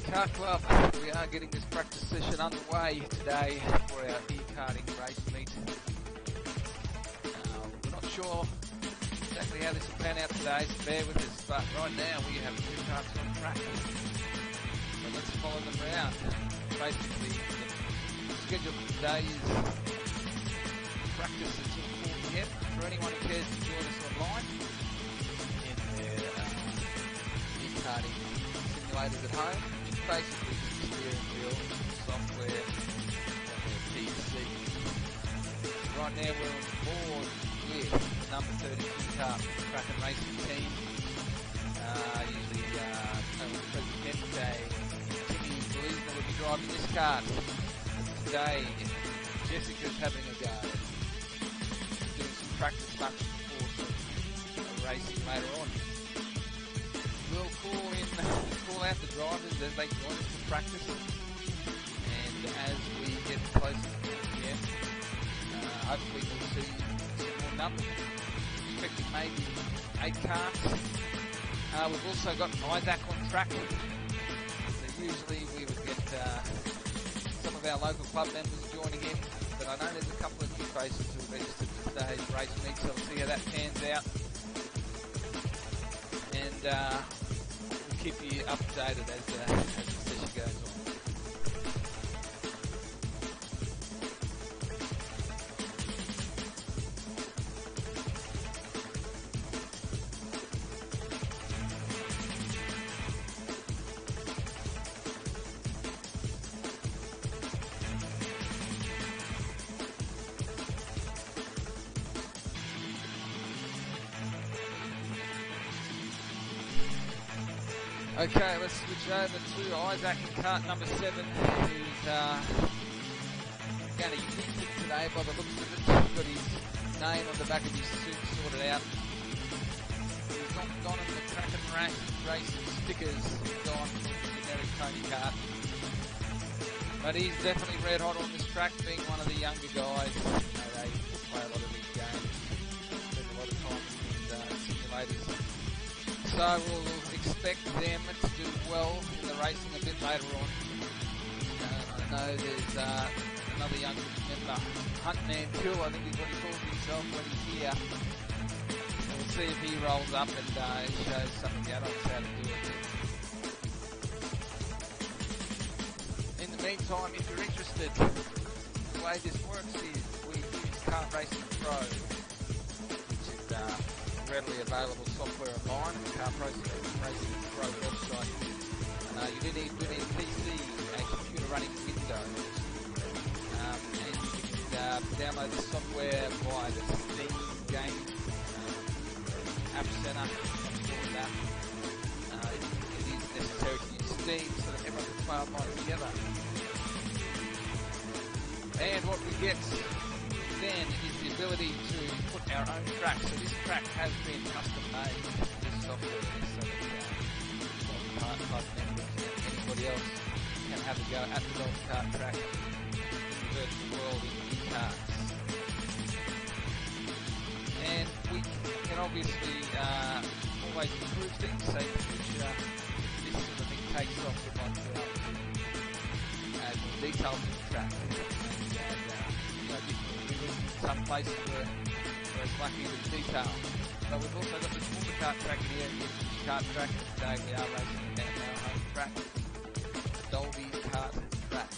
Kart Club, we are getting this practice session underway today for our e-karting race meet. We're not sure exactly how this will pan out today, so bear with us, but right now we have two karts on track. So let's follow them around. Basically, the schedule for today is practice until 4 p.m. For anyone who cares to join us online in their e-karting simulators at home. Basically just the steering wheel software on their PC. Right now we're on board with the number 32 kart track and racing team. Usually Presidente Timmy Belizna will be driving this kart. Today Jessica's having a go. Doing some practice laps before some racing later on. We'll call out the drivers as they join us for practice, and as we get closer to 4 p.m, hopefully we'll see some more numbers. Expecting maybe 8 karts. We've also got Isaac on track. So usually we would get some of our local club members joining in, but I know there's a couple of new faces who are registered for today's race meet, so we'll see how that pans out. And we'll keep you updated as the session goes on. Okay, let's switch over to Isaac in kart number 7, who's going to use it today by the looks of it. He's got his name on the back of his suit sorted out. He's not gone on the track and racing stickers. He's gone with the generic Tony kart. But he's definitely red hot on this track, being one of the younger guys. You know, they play a lot of these games, spend a lot of time in these simulators. So we'll expect them to do well in the racing a bit later on. I know there's another young member, Huntman Kill, I think is what he calls himself when he's here. So we'll see if he rolls up and shows some of the adults how to do it. In the meantime, if you're interested, the way this works is we use Kart Racing Pro, which is readily available software online on the Kart Racing Pro website. You do need a PC, a computer running Windows, and you can download the software via the Steam game app center. It is necessary to use Steam so that everyone can play online together. And what we get then is the ability to put our own track. So this track has been custom made with this software, so that Kart Club members and anybody else can have a go at the Dalby kart track in the virtual world in e-karts. And we can obviously always improve things, say in the future, if this sort of thing takes off, we might be able to add more detail to the track. Some places where it's lacking a bit of detail. But we've also got the smaller kart track here, the kart track. Today we are racing down our home track, the Dalby kart track.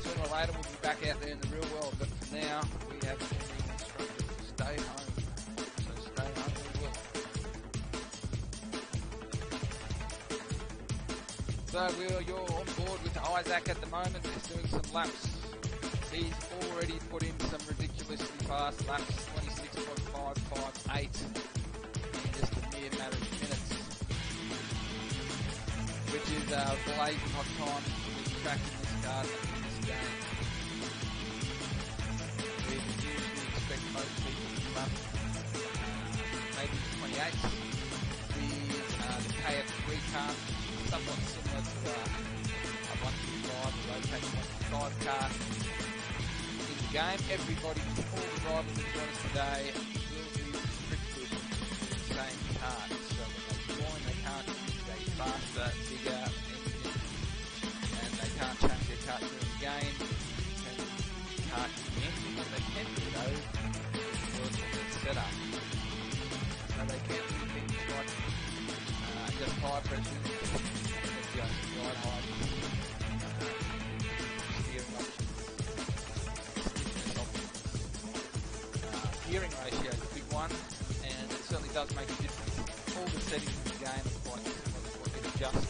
Sooner or later we'll be back out there in the real world, but for now we have been instructed to stay home. So stay home we will. So you're on board with Isaac at the moment. He's doing some laps. He's already put in some ridiculously fast laps, 26.558 in just a mere matter of minutes, which is a blazing hot time for this track in this kart in this game. We would usually expect most people to run maybe 28. The KF3 kart is somewhat similar to a 125, a rotating 125 kart. Game. Everybody, all the drivers that join us today will be restricted to the same kart. So when they join, they can't use a faster, bigger engine kart during the game, and kart empty, but they can do though, work on the setup. So they can do things like just high pressure, just ride height, steering options, gearing ratio is a big one, and it certainly does make a difference. All the settings in the game are quite similar to what you adjust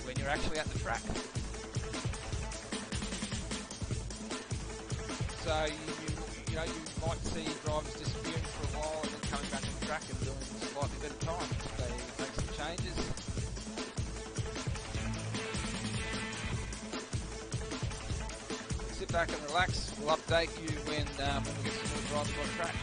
when you're actually at the track. So you know you might see drivers disappearing for a while and then coming back on the track and doing slightly better time. They make some changes. Sit back and relax. We'll update you when we get some more drivers on track.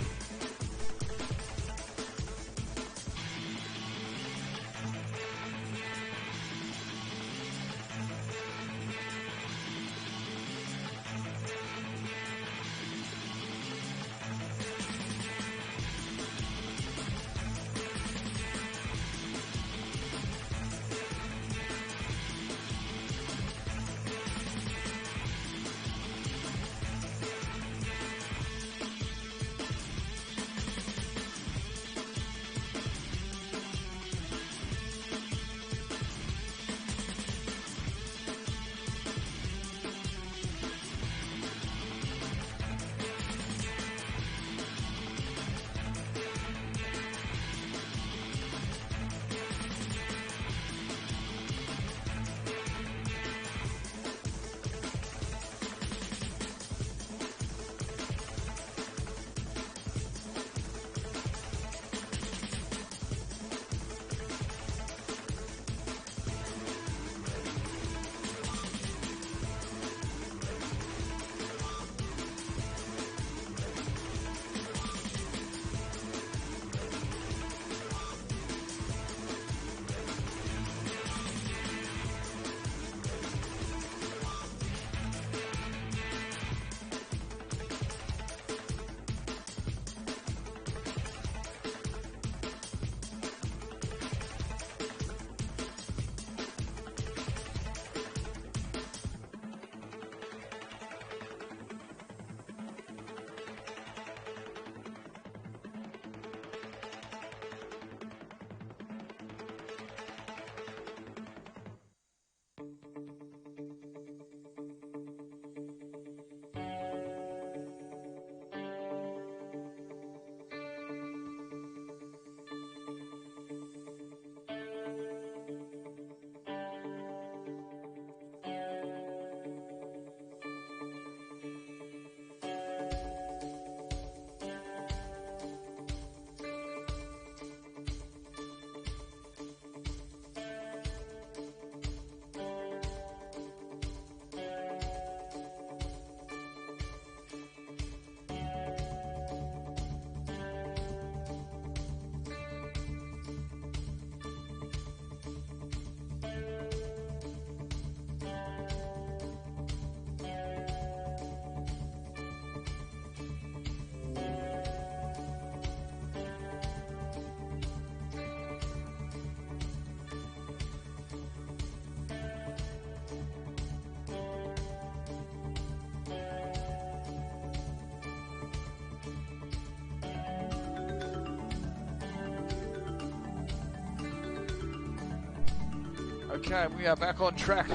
Okay, we are back on track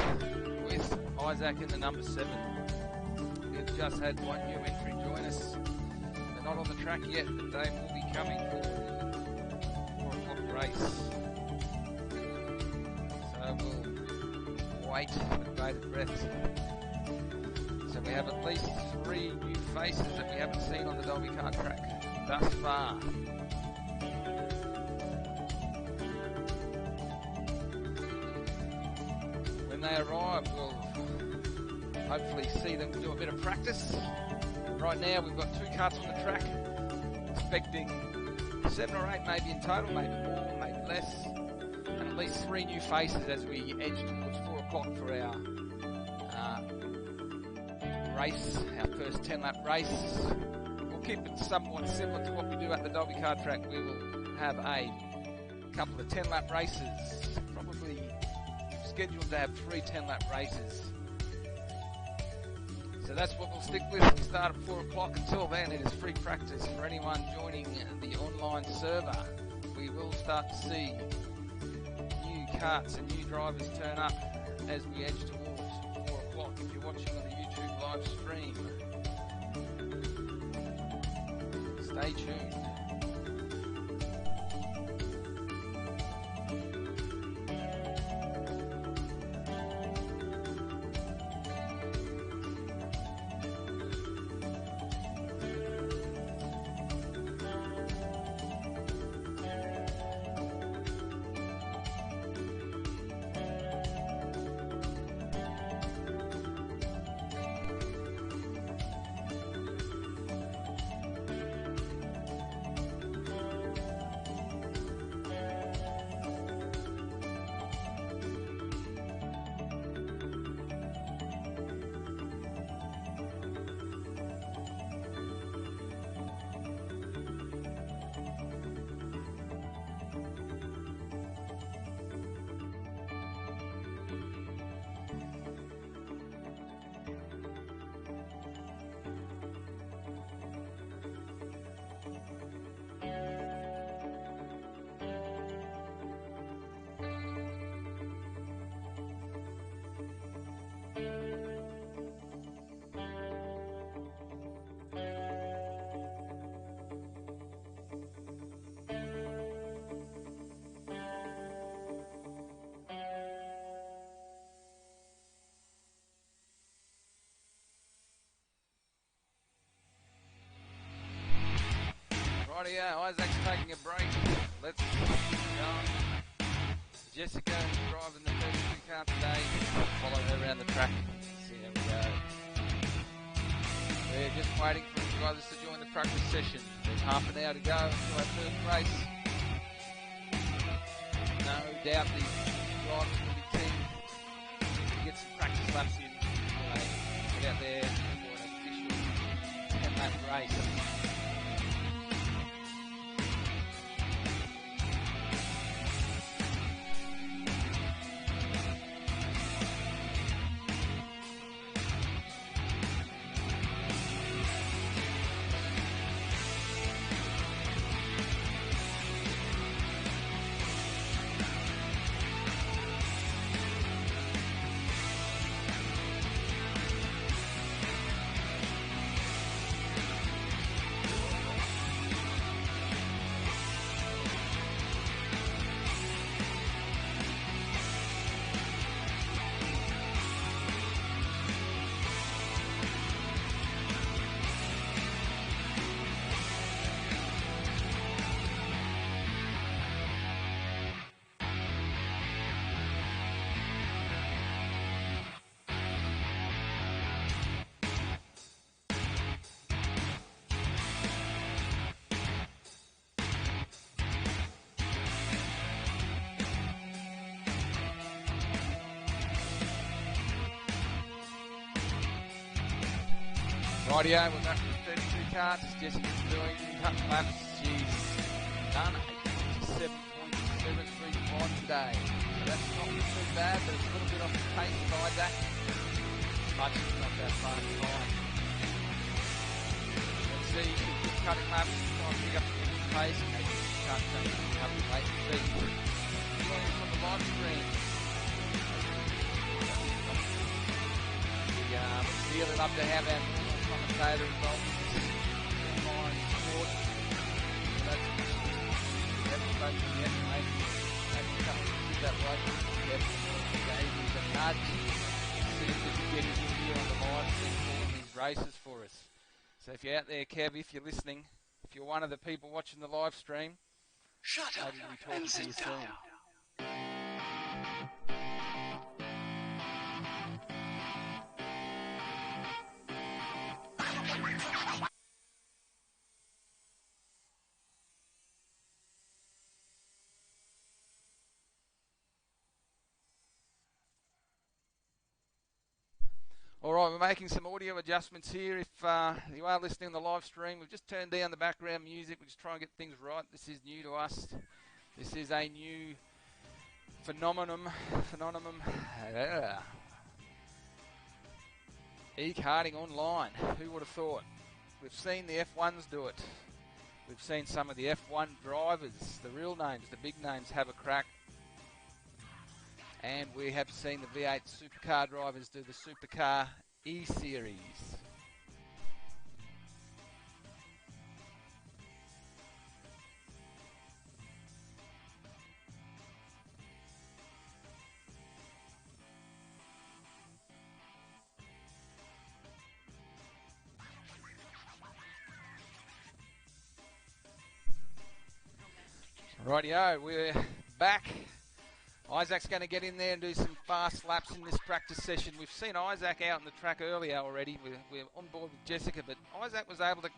with Isaac in the number 7. We've just had one new entry join us. They're not on the track yet, but they will be coming for the 4 o'clock race. So we'll wait with bated breath. So we have at least 3 new faces that we haven't seen on the Dalby Kart track thus far. When they arrive, we'll hopefully see them do a bit of practice. Right now we've got 2 karts on the track, expecting 7 or 8 maybe in total, maybe more, maybe less, and at least 3 new faces as we edge towards 4 o'clock for our race, our first 10-lap race. We'll keep it somewhat similar to what we do at the Dalby Kart track. We will have a couple of 10-lap races, probably scheduled to have 3 10-lap races So that's what we'll stick with. We start at 4 o'clock. Until then, it is free practice for anyone joining the online server. We will start to see new karts and new drivers turn up as we edge towards 4 o'clock if you're watching on the YouTube live stream. Stay tuned. Rightio, Isaac's taking a break. Let's go. Jessica driving the 32 car today. Follow her around the track. See how we go. We're just waiting for the others to join the practice session. There's half an hour to go until our first race. No doubt the drivers will be keen to get some practice laps in before they get out there for an official 10-lap race. Rightio, we're back to the 32 karts. Jessica's doing a couple laps. She's done a 27.735 today. So that's not too bad, but it's a little bit off the pace of Isaac. But it's not that far behind. Let's see, she keeps cutting laps, trying to pick up the pace. Maybe she can't come and wait and see. Joining us on the live stream. We really love to have our commentator involved in this online sport. So that's spoken yet, maybe give that local Kev a nudge. See if we can get him in here on the live stream doing these races for us. So if you're out there, Kev, if you're listening, if you're one of the people watching the live stream, shut up and sit down. All right, we're making some audio adjustments here. If you are listening on the live stream, we've just turned down the background music. We just try and get things right. This is new to us. This is a new phenomenon. Ekarting online. Who would have thought? We've seen the F1s do it. We've seen some of the F1 drivers, the real names, the big names, have a crack. And we have seen the V8 supercar drivers do the Supercar E-Series. Rightio, we're back. Isaac's going to get in there and do some fast laps in this practice session. We've seen Isaac out on the track earlier already. We're on board with Jessica, but Isaac was able to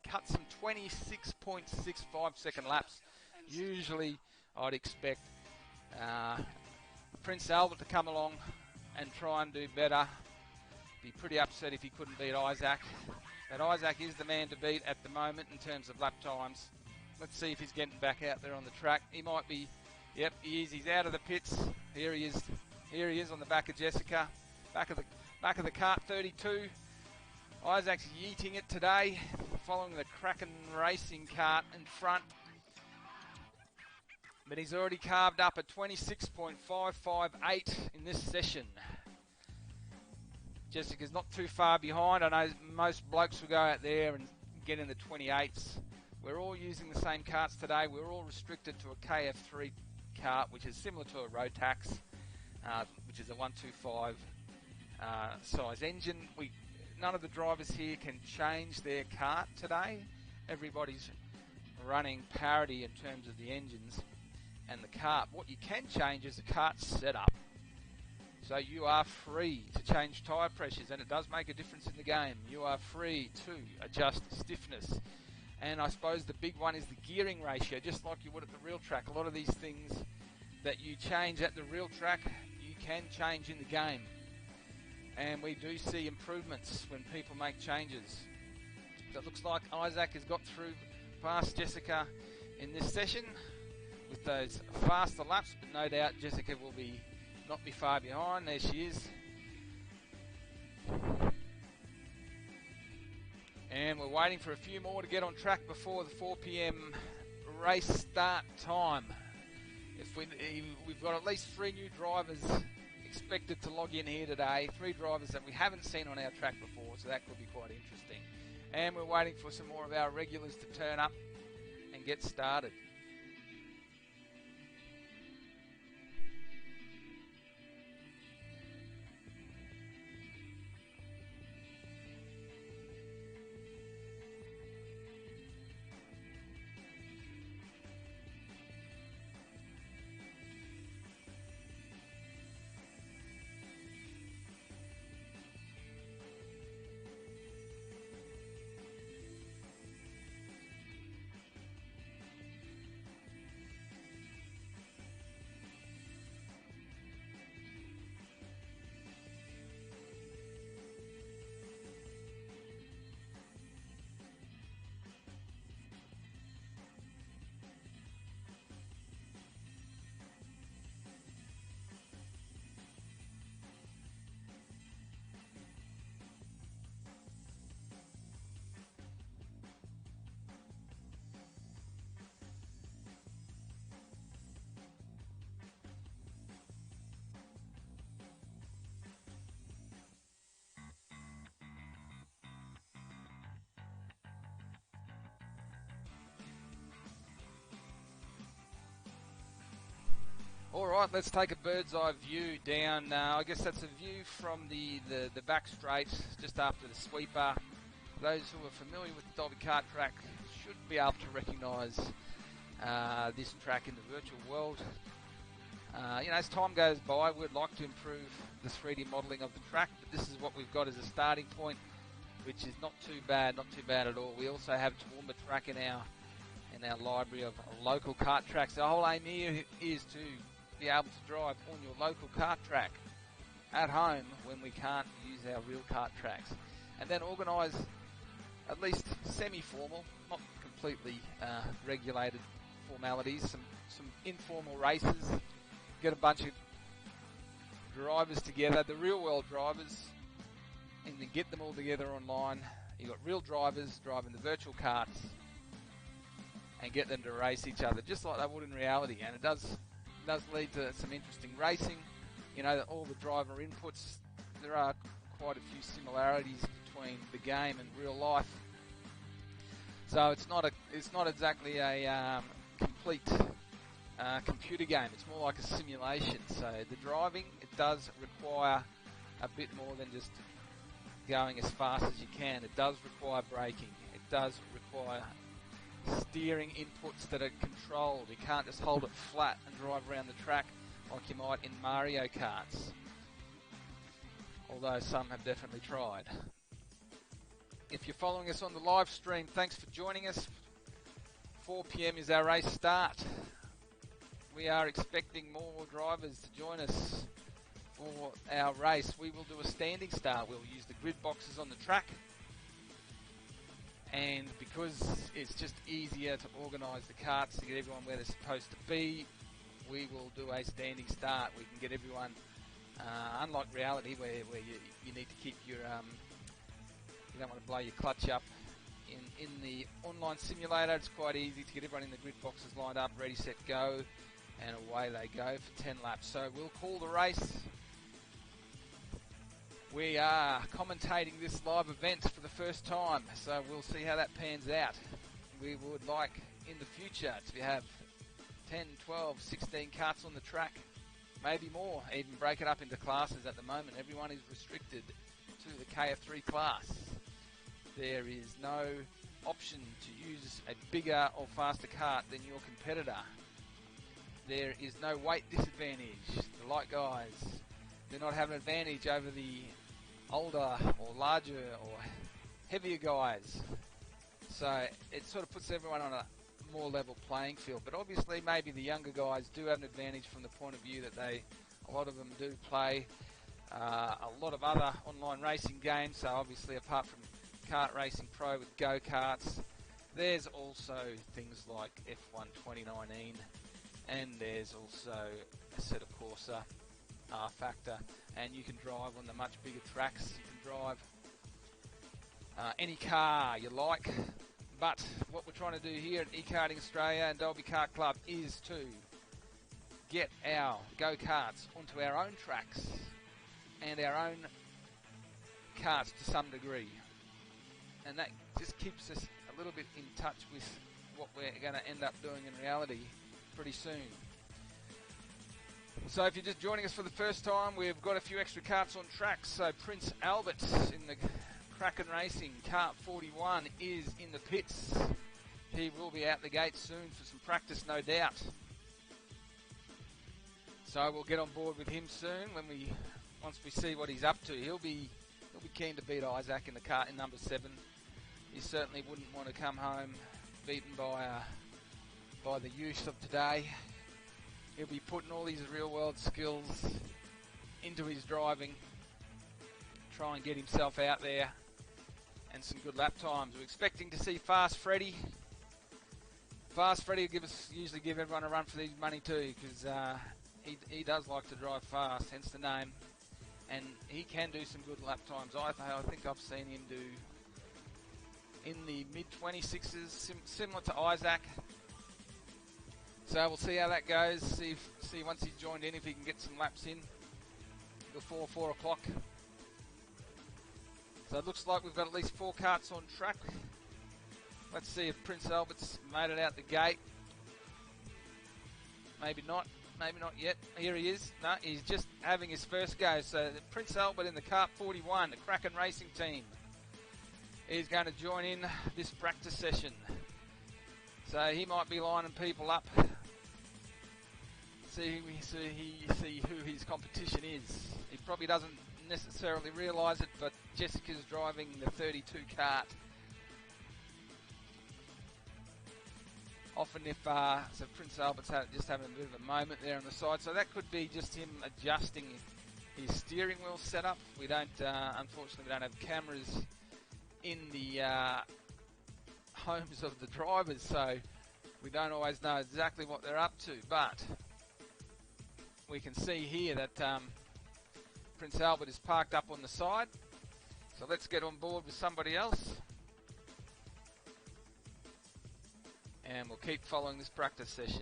cut some 26.65 second laps. Usually I'd expect Prince Albert to come along and try and do better. Be pretty upset if he couldn't beat Isaac. But Isaac is the man to beat at the moment in terms of lap times. Let's see if he's getting back out there on the track. He might be. Yep, he is. He's out of the pits. Here he is. Here he is on the back of Jessica. Back of the Kart 32. Isaac's yeeting it today, following the Kraken Racing Kart in front. But he's already carved up a 26.558 in this session. Jessica's not too far behind. I know most blokes will go out there and get in the 28s. We're all using the same karts today. We're all restricted to a KF3 kart, which is similar to a Rotax, which is a 125 size engine. None of the drivers here can change their kart today. Everybody's running parity in terms of the engines and the kart. What you can change is the kart setup. So you are free to change tyre pressures, and it does make a difference in the game. You are free to adjust stiffness. And I suppose the big one is the gearing ratio, just like you would at the real track. A lot of these things that you change at the real track, you can change in the game. And we do see improvements when people make changes. So it looks like Isaac has got through past Jessica in this session with those faster laps, but no doubt Jessica will not be far behind. There she is. And we're waiting for a few more to get on track before the 4 p.m. race start time. We've got at least 3 new drivers expected to log in here today. 3 drivers that we haven't seen on our track before, so that could be quite interesting. And we're waiting for some more of our regulars to turn up and get started. Alright, let's take a bird's eye view down. I guess that's a view from the back straight just after the sweeper. Those who are familiar with the Dalby kart track should be able to recognise this track in the virtual world. As time goes by, we'd like to improve the 3D modelling of the track, but this is what we've got as a starting point, which is not too bad at all. We also have Toowoomba track in our library of local kart tracks. The whole aim here is to be able to drive on your local kart track at home when we can't use our real kart tracks, and then organise at least semi-formal, not completely regulated formalities, some informal races, get a bunch of drivers together, the real world drivers, and then get them all together online. You've got real drivers driving the virtual karts and get them to race each other just like they would in reality, and it does lead to some interesting racing. You know, all the driver inputs, there are quite a few similarities between the game and real life. So it's not exactly a complete computer game. It's more like a simulation. So the driving, it does require a bit more than just going as fast as you can. It does require braking. It does require steering inputs that are controlled. You can't just hold it flat and drive around the track like you might in Mario Karts, although some have definitely tried. If you're following us on the live stream, thanks for joining us. 4 p.m. is our race start. We are expecting more drivers to join us for our race. We will do a standing start. We'll use the grid boxes on the track, and because it's just easier to organise the karts to get everyone where they're supposed to be, we will do a standing start. We can get everyone, unlike reality where you need to keep your, you don't want to blow your clutch up. In the online simulator, it's quite easy to get everyone in the grid boxes lined up, ready, set, go, and away they go for 10 laps. So we'll call the race. We are commentating this live event for the first time, so we'll see how that pans out. We would like in the future to have 10, 12, 16 karts on the track, maybe more, even break it up into classes. At the moment, everyone is restricted to the KF3 class. There is no option to use a bigger or faster kart than your competitor. There is no weight disadvantage. The light guys do not have an advantage over the older or larger or heavier guys. So it sort of puts everyone on a more level playing field. But obviously maybe the younger guys do have an advantage from the point of view that a lot of them do play a lot of other online racing games. So obviously apart from Kart Racing Pro with go-karts, there's also things like F1 2019, and there's also Assetto Corsa, R-Factor, and you can drive on the much bigger tracks. You can drive any car you like, but what we're trying to do here at Ekarting Australia and Dalby Kart Club is to get our go-karts onto our own tracks and our own karts to some degree, and that just keeps us a little bit in touch with what we're going to end up doing in reality pretty soon. So if you're just joining us for the first time, we've got a few extra karts on tracks. So Prince Albert in the Kraken Racing Kart 41 is in the pits. He will be out the gate soon for some practice, no doubt. So we'll get on board with him soon once we see what he's up to. He'll be keen to beat Isaac in the kart in number 7. He certainly wouldn't want to come home beaten by the youth of today. He'll be putting all his real world skills into his driving, try and get himself out there and some good lap times. We're expecting to see Fast Freddy. Fast Freddy will usually give everyone a run for their money too, because he does like to drive fast, hence the name, and he can do some good lap times. I think I've seen him do in the mid-26s, similar to Isaac. So we'll see how that goes, see once he's joined in if he can get some laps in before 4 o'clock. So it looks like we've got at least 4 karts on track. Let's see if Prince Albert's made it out the gate. Maybe not yet. Here he is. No, he's just having his first go. So Prince Albert in the Kart 41, the Kraken Racing team, is going to join in this practice session. So he might be lining people up. See who his competition is. He probably doesn't necessarily realise it, but Jessica's driving the 32 kart. Often so Prince Albert's just having a bit of a moment there on the side, so that could be just him adjusting his steering wheel setup. We don't, unfortunately, we don't have cameras in the homes of the drivers, so we don't always know exactly what they're up to, but we can see here that Prince Albert is parked up on the side. So let's get on board with somebody else. And we'll keep following this practice session.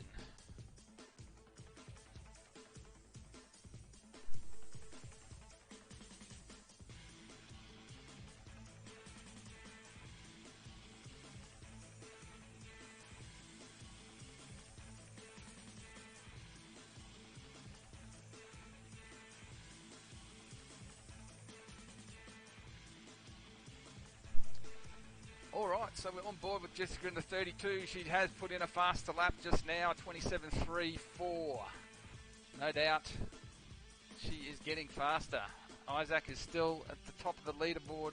Alright, so we're on board with Jessica in the 32. She has put in a faster lap just now, 27.34. No doubt she is getting faster. Isaac is still at the top of the leaderboard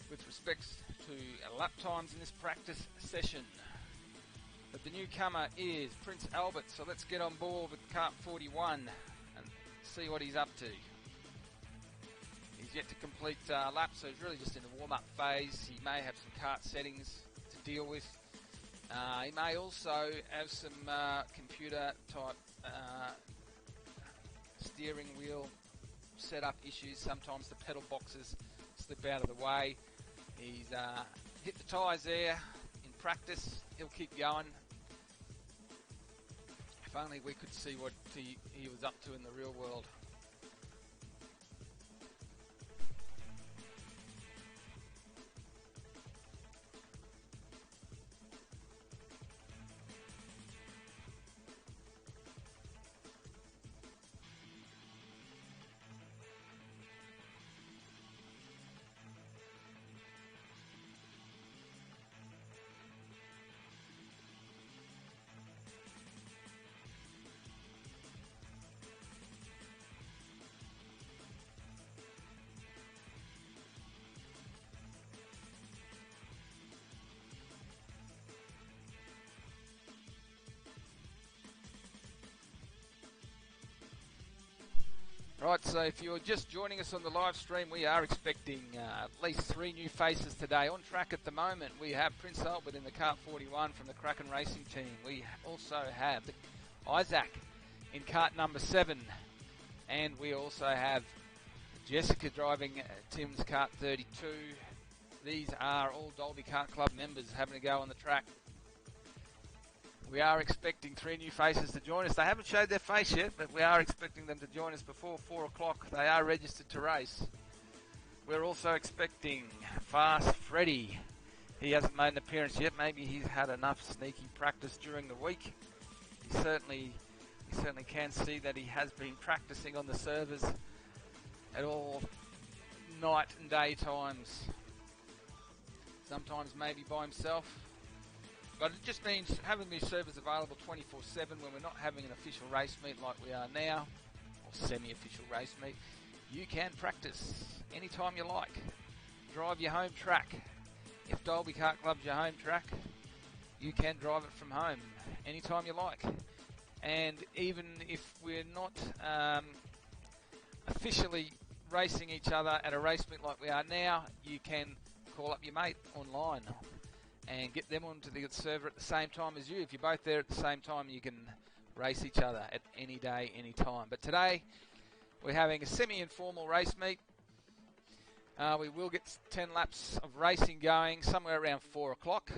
with respects to lap times in this practice session. But the newcomer is Prince Albert, so let's get on board with Kart 41 and see what he's up to. He's yet to complete laps, so he's really just in the warm-up phase. He may have some kart settings to deal with. He may also have some computer-type steering wheel setup issues. Sometimes the pedal boxes slip out of the way. He's hit the tyres there in practice. He'll keep going. If only we could see what he was up to in the real world. Right, so if you're just joining us on the live stream, we are expecting at least 3 new faces today. On track at the moment, we have Prince Albert in the Kart 41 from the Kraken Racing team. We also have Isaac in Kart number 7. And we also have Jessica driving Tim's Kart 32. These are all Dalby Kart Club members having a go on the track. We are expecting 3 new faces to join us. They haven't showed their face yet, but we are expecting them to join us before 4 o'clock. They are registered to race. We're also expecting Fast Freddy. He hasn't made an appearance yet. Maybe he's had enough sneaky practice during the week. He certainly can see that he has been practicing on the servers at all night and day times. Sometimes maybe by himself. But it just means having these servers available 24/7 when we're not having an official race meet like we are now, or semi-official race meet. You can practice anytime you like. Drive your home track. If Dalby Kart Club's your home track, you can drive it from home anytime you like. And even if we're not officially racing each other at a race meet like we are now, you can call up your mate online and get them onto the server at the same time as you. If you're both there at the same time, you can race each other at any day, any time. But today, we're having a semi-informal race meet. We will get 10 laps of racing going somewhere around 4 o'clock.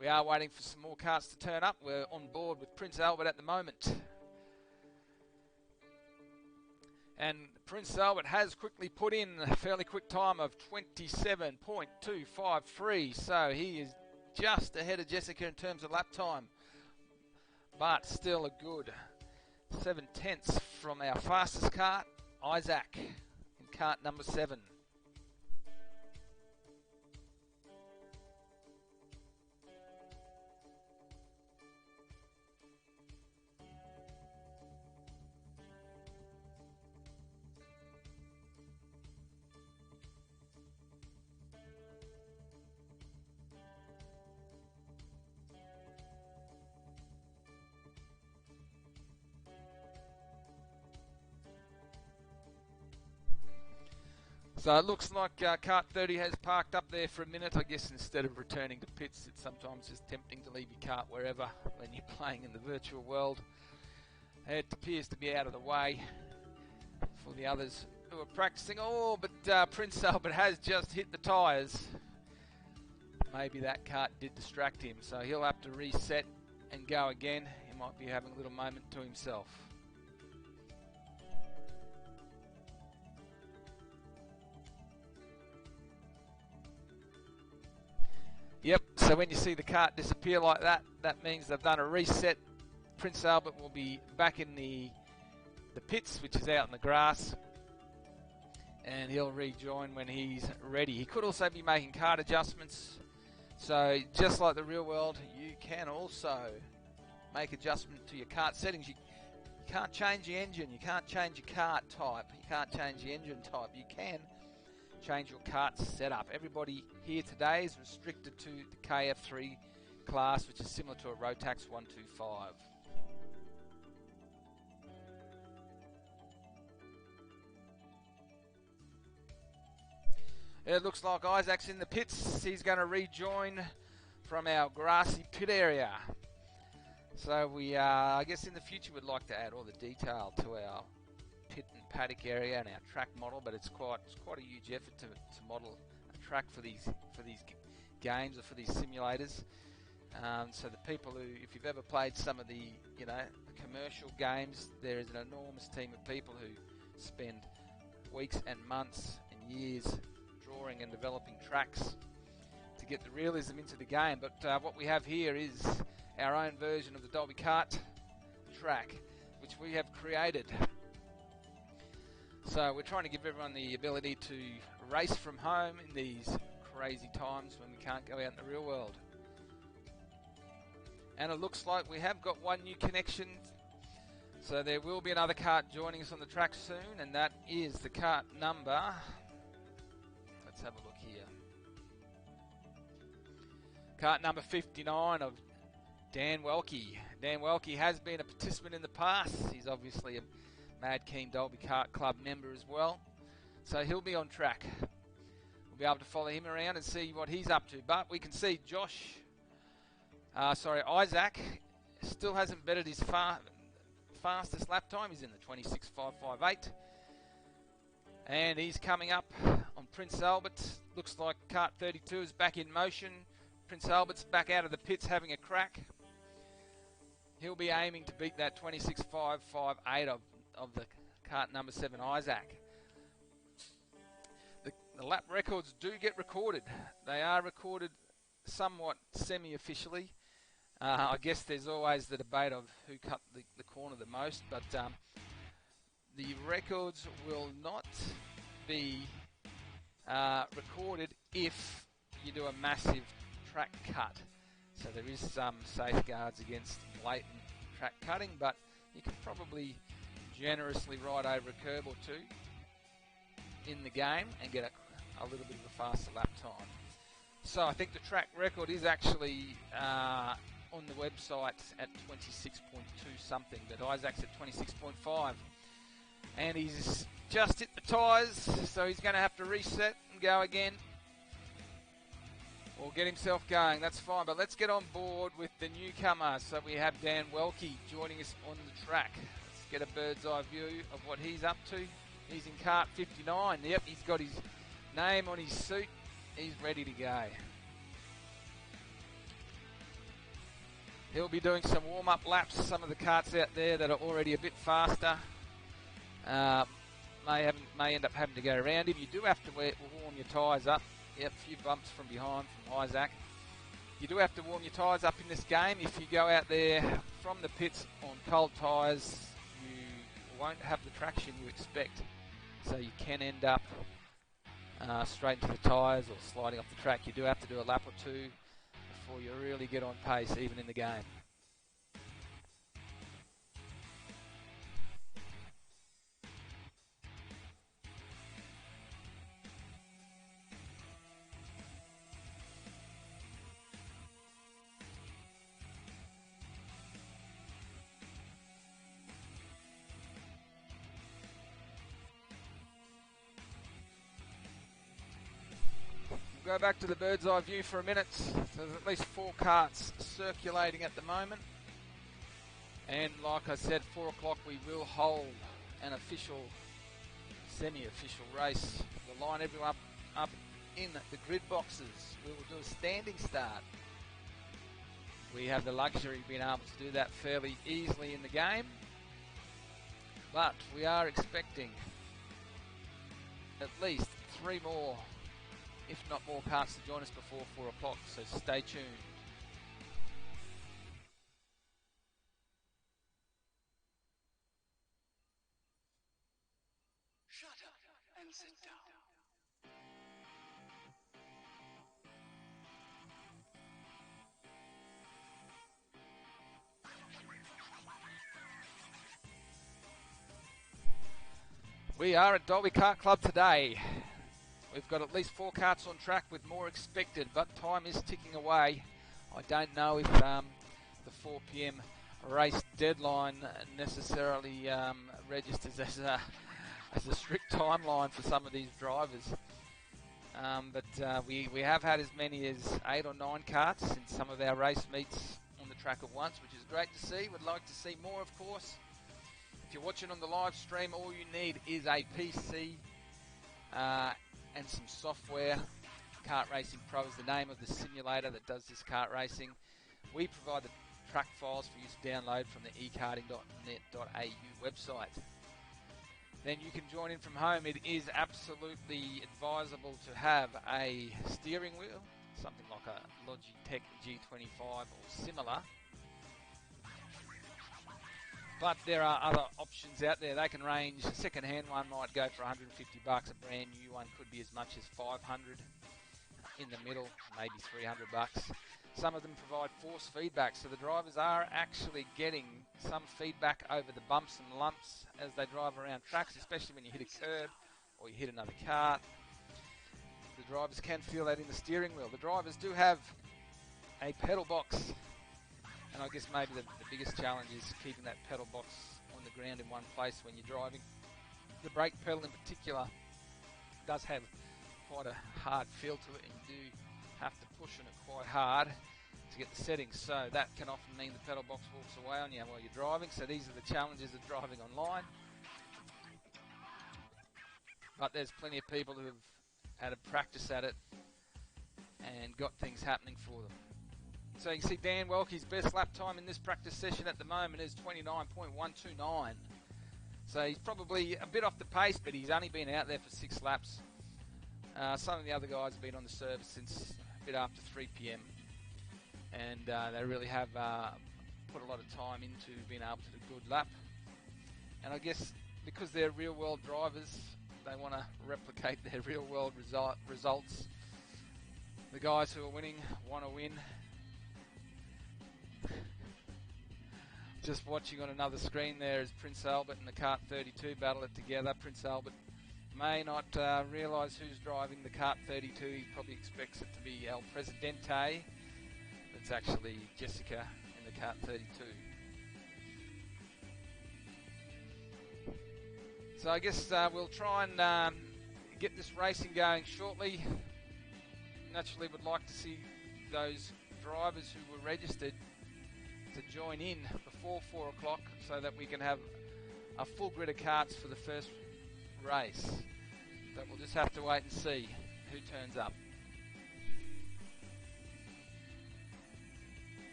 We are waiting for some more karts to turn up. We're on board with Prince Albert at the moment. And Prince Albert has quickly put in a fairly quick time of 27.253. So he is just ahead of Jessica in terms of lap time. But still a good 7/10 from our fastest kart, Isaac, in kart number 7. So it looks like Kart 30 has parked up there for a minute. I guess instead of returning to pits, it's sometimes just tempting to leave your kart wherever when you're playing in the virtual world. It appears to be out of the way for the others were practicing. Oh, but Prince Albert has just hit the tyres. Maybe that kart did distract him, so he'll have to reset and go again. He might be having a little moment to himself. Yep, so when you see the kart disappear like that, that means they've done a reset. Prince Albert will be back in the pits, which is out in the grass, and he'll rejoin when he's ready. He could also be making kart adjustments. So just like the real world, you can also make adjustment to your kart settings. You can't change the engine, you can't change your kart type, you can't change the engine type. You can change your kart setup. Everybody here today is restricted to the KF3 class, which is similar to a Rotax 125. It looks like Isaac's in the pits. He's going to rejoin from our grassy pit area. So we, I guess in the future we'd like to add all the detail to our pit and paddock area and our track model, but it's quite a huge effort to model a track for these games or for these simulators. So the people who, if you've ever played some of the commercial games, there is an enormous team of people who spend weeks and months and years drawing and developing tracks to get the realism into the game. But what we have here is our own version of the Dalby Kart track, which we have created. So we're trying to give everyone the ability to race from home in these crazy times when we can't go out in the real world. And it looks like we have got one new connection, so there will be another kart joining us on the track soon, and that is the kart number. Let's have a look here. Kart number 59 of Dan Welke. Dan Welke has been a participant in the past. He's obviously a Mad Keen Dalby Kart Club member as well, so he'll be on track. We'll be able to follow him around and see what he's up to. But we can see Isaac still hasn't bettered his fastest lap time. He's in the 26.558. And he's coming up on Prince Albert. Looks like Kart 32 is back in motion. Prince Albert's back out of the pits having a crack. He'll be aiming to beat that 26.558 of the kart number 7, Isaac. The lap records do get recorded. They are recorded somewhat semi-officially. I guess there's always the debate of who cut the corner the most, but the records will not be recorded if you do a massive track cut. So there is some safeguards against blatant track cutting, but you can probably generously ride over a curb or two in the game and get a little bit of a faster lap time. So I think the track record is actually on the website at 26.2 something, but Isaac's at 26.5. And he's just hit the tyres, so he's going to have to reset and go again, or get himself going. That's fine, but let's get on board with the newcomer. So we have Dan Welke joining us on the track. Let's get a bird's eye view of what he's up to. He's in kart 59. Yep, he's got his name on his suit. He's ready to go. He'll be doing some warm-up laps. Some of the karts out there that are already a bit faster may end up having to go around him. You do have to warm your tyres up. Yep, a few bumps from behind from Isaac. You do have to warm your tyres up in this game. If you go out there from the pits on cold tyres, you won't have the traction you expect. So you can end up straight into the tyres or sliding off the track. You do have to do a lap or two before you really get on pace, even in the game. Go back to the bird's eye view for a minute. So there's at least 4 karts circulating at the moment, and like I said, 4 o'clock we will hold an official semi-official race. We'll line everyone up in the grid boxes. We will do a standing start. We have the luxury of being able to do that fairly easily in the game, but we are expecting at least 3 more, if not more, karts to join us before 4 o'clock, so stay tuned. Shut up and sit down. We are at Dalby Kart Club today. We've got at least 4 karts on track with more expected, but time is ticking away. I don't know if the 4 p.m. race deadline necessarily registers as a strict timeline for some of these drivers. But we have had as many as 8 or 9 karts in some of our race meets on the track at once, which is great to see. Would like to see more, of course. If you're watching on the live stream, all you need is a PC and some software. Kart Racing Pro is the name of the simulator that does this kart racing. We provide the track files for you to download from the ekarting.net.au website. Then you can join in from home. It is absolutely advisable to have a steering wheel, something like a Logitech G25 or similar. But there are other options out there. They can range. A second-hand one might go for $150. A brand new one could be as much as $500. In the middle, maybe $300. Some of them provide force feedback, so the drivers are actually getting some feedback over the bumps and lumps as they drive around tracks, especially when you hit a curb or you hit another kart. The drivers can feel that in the steering wheel. The drivers do have a pedal box. And I guess maybe the biggest challenge is keeping that pedal box on the ground in one place when you're driving. The brake pedal in particular does have quite a hard feel to it, and you do have to push on it quite hard to get the settings. So that can often mean the pedal box walks away on you while you're driving. So these are the challenges of driving online. But there's plenty of people who have had a practice at it and got things happening for them. So you can see Dan Welke's best lap time in this practice session at the moment is 29.129. So he's probably a bit off the pace, but he's only been out there for 6 laps. Some of the other guys have been on the service since a bit after 3 p.m. And they really have put a lot of time into being able to do a good lap. And I guess because they're real-world drivers, they want to replicate their real-world results. The guys who are winning want to win. Just watching on another screen there is Prince Albert and the Kart 32 battle it together. Prince Albert may not realise who's driving the Kart 32. He probably expects it to be El Presidente. It's actually Jessica in the Kart 32. So I guess we'll try and get this racing going shortly. Naturally would like to see those drivers who were registered to join in before 4 o'clock so that we can have a full grid of karts for the first race. But we'll just have to wait and see who turns up.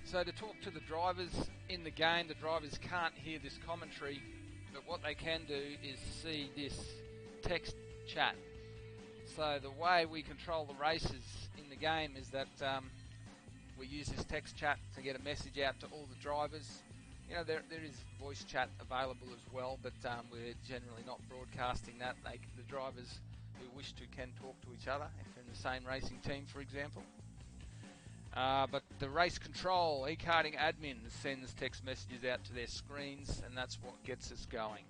So to talk to the drivers in the game, the drivers can't hear this commentary, but what they can do is see this text chat. So the way we control the races in the game is that we use this text chat to get a message out to all the drivers. You know, there is voice chat available as well, but we're generally not broadcasting that. The drivers who wish to can talk to each other if they're in the same racing team, for example. But the race control, Ekarting admin sends text messages out to their screens, and that's what gets us going.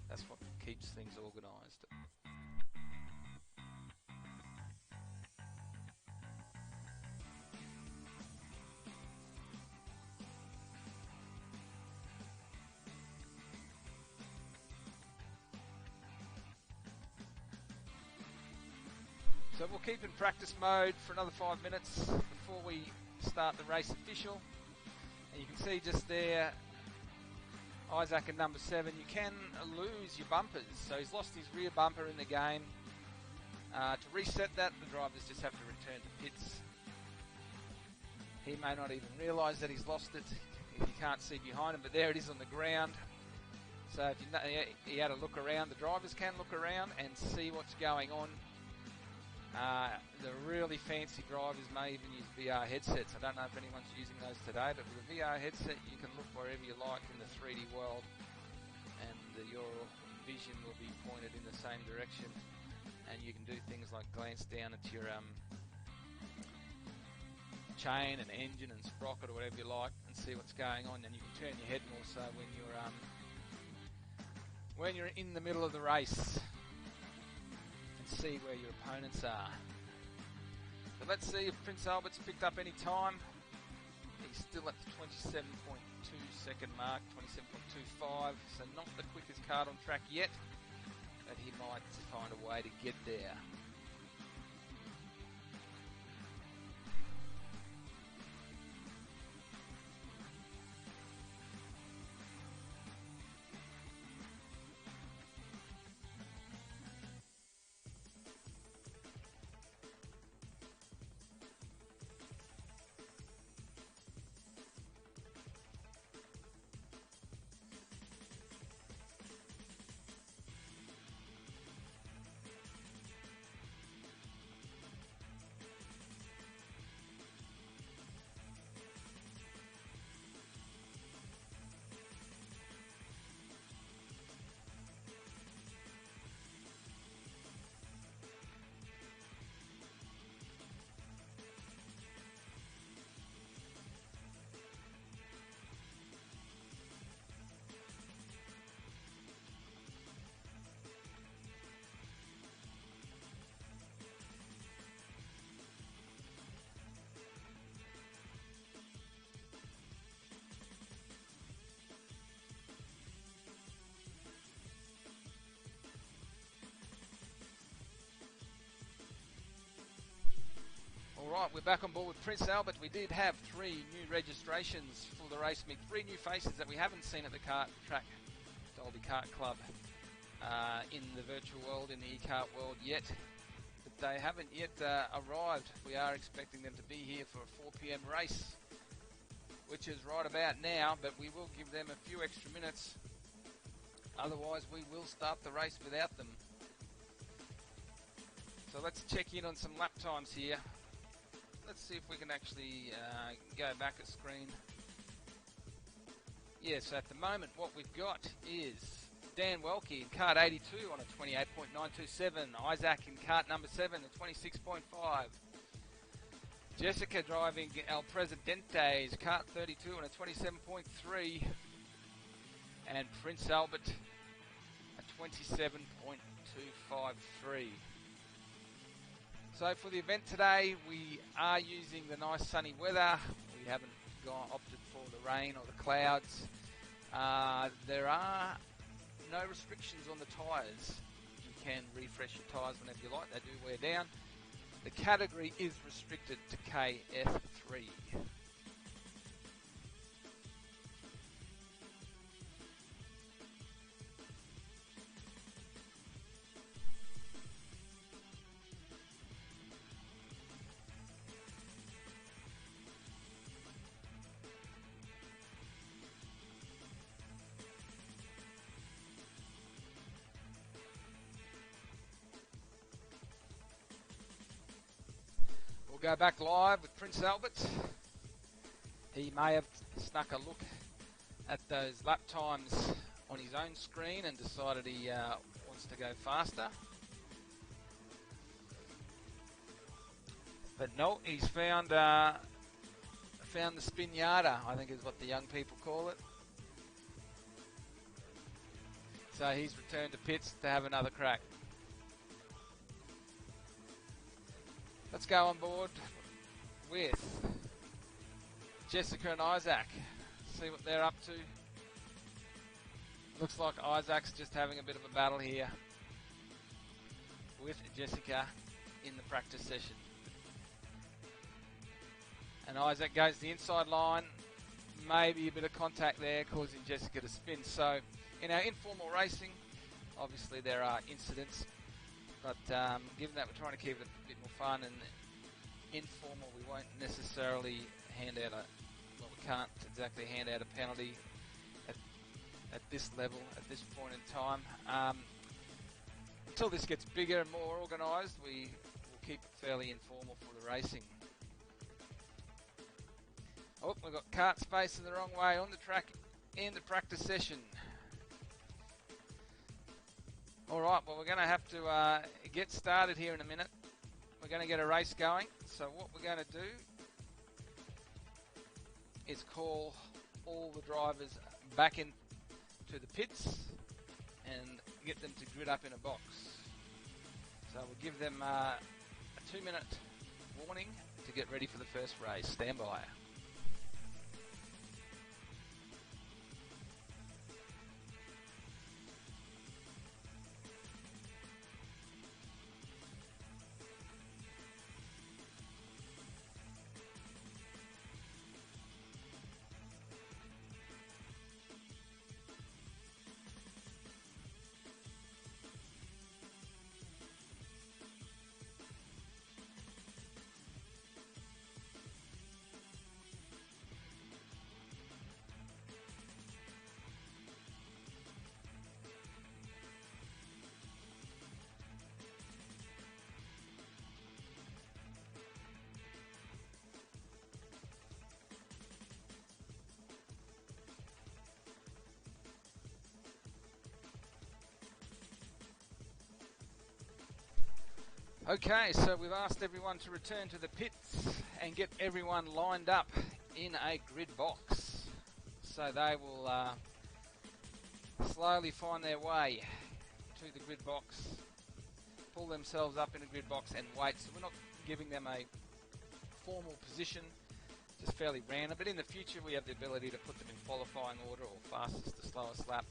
That's what keeps things organised. So we'll keep in practice mode for another 5 minutes before we start the race official. And you can see just there, Isaac in number 7, you can lose your bumpers. So he's lost his rear bumper in the game. To reset that, the drivers just have to return to pits. He may not even realise that he's lost it if you can't see behind him, but there it is on the ground. So if he had a look around, the drivers can look around and see what's going on. The really fancy drivers may even use VR headsets. I don't know if anyone's using those today, but with a VR headset you can look wherever you like in the 3D world, and your vision will be pointed in the same direction, and you can do things like glance down at your chain and engine and sprocket or whatever you like and see what's going on, and you can turn your head more so when you're in the middle of the race and see where your opponents are. So let's see if Prince Albert's picked up any time. He's still at the 27.2 second mark, 27.25, so not the quickest Kart on track yet, but he might find a way to get there. Alright, we're back on board with Prince Albert. We did have 3 new registrations for the race meet, 3 new faces that we haven't seen at the Kart track, Dalby Kart Club, in the virtual world, in the e-kart world yet. But they haven't yet arrived. We are expecting them to be here for a 4 PM race, which is right about now, but we will give them a few extra minutes. Otherwise, we will start the race without them. So let's check in on some lap times here. Let's see if we can actually go back a screen. Yes, at the moment what we've got is Dan Welke in Kart 82 on a 28.927. Isaac in Kart number 7 at 26.5. Jessica driving El Presidente's Kart 32 on a 27.3. And Prince Albert at 27.253. So for the event today, we are using the nice sunny weather. We haven't opted for the rain or the clouds. There are no restrictions on the tyres. You can refresh your tyres whenever you like. They do wear down. The category is restricted to KF3. We'll go back live with Prince Albert. He may have snuck a look at those lap times on his own screen and decided he wants to go faster. But no, he's found found the spinata, I think is what the young people call it. So he's returned to pits to have another crack. Let's go on board with Jessica and Isaac. See what they're up to. Looks like Isaac's just having a bit of a battle here with Jessica in the practice session. And Isaac goes the inside line. Maybe a bit of contact there causing Jessica to spin. So in our informal racing, obviously there are incidents, but given that we're trying to keep it a bit more fun and informal, we won't necessarily hand out we can't exactly hand out a penalty at this level, at this point in time. Until this gets bigger and more organised, we will keep it fairly informal for the racing. Oh, we've got Kart's facing the wrong way on the track in the practice session. Alright, well we're going to have to get started here in a minute. We're going to get a race going. So what we're going to do is call all the drivers back into the pits and get them to grid up in a box. So we'll give them a 2-minute warning to get ready for the first race. Stand by. Okay, so we've asked everyone to return to the pits and get everyone lined up in a grid box. So they will slowly find their way to the grid box, pull themselves up in a grid box and wait. So we're not giving them a formal position, just fairly random. But in the future we have the ability to put them in qualifying order or fastest to slowest lap.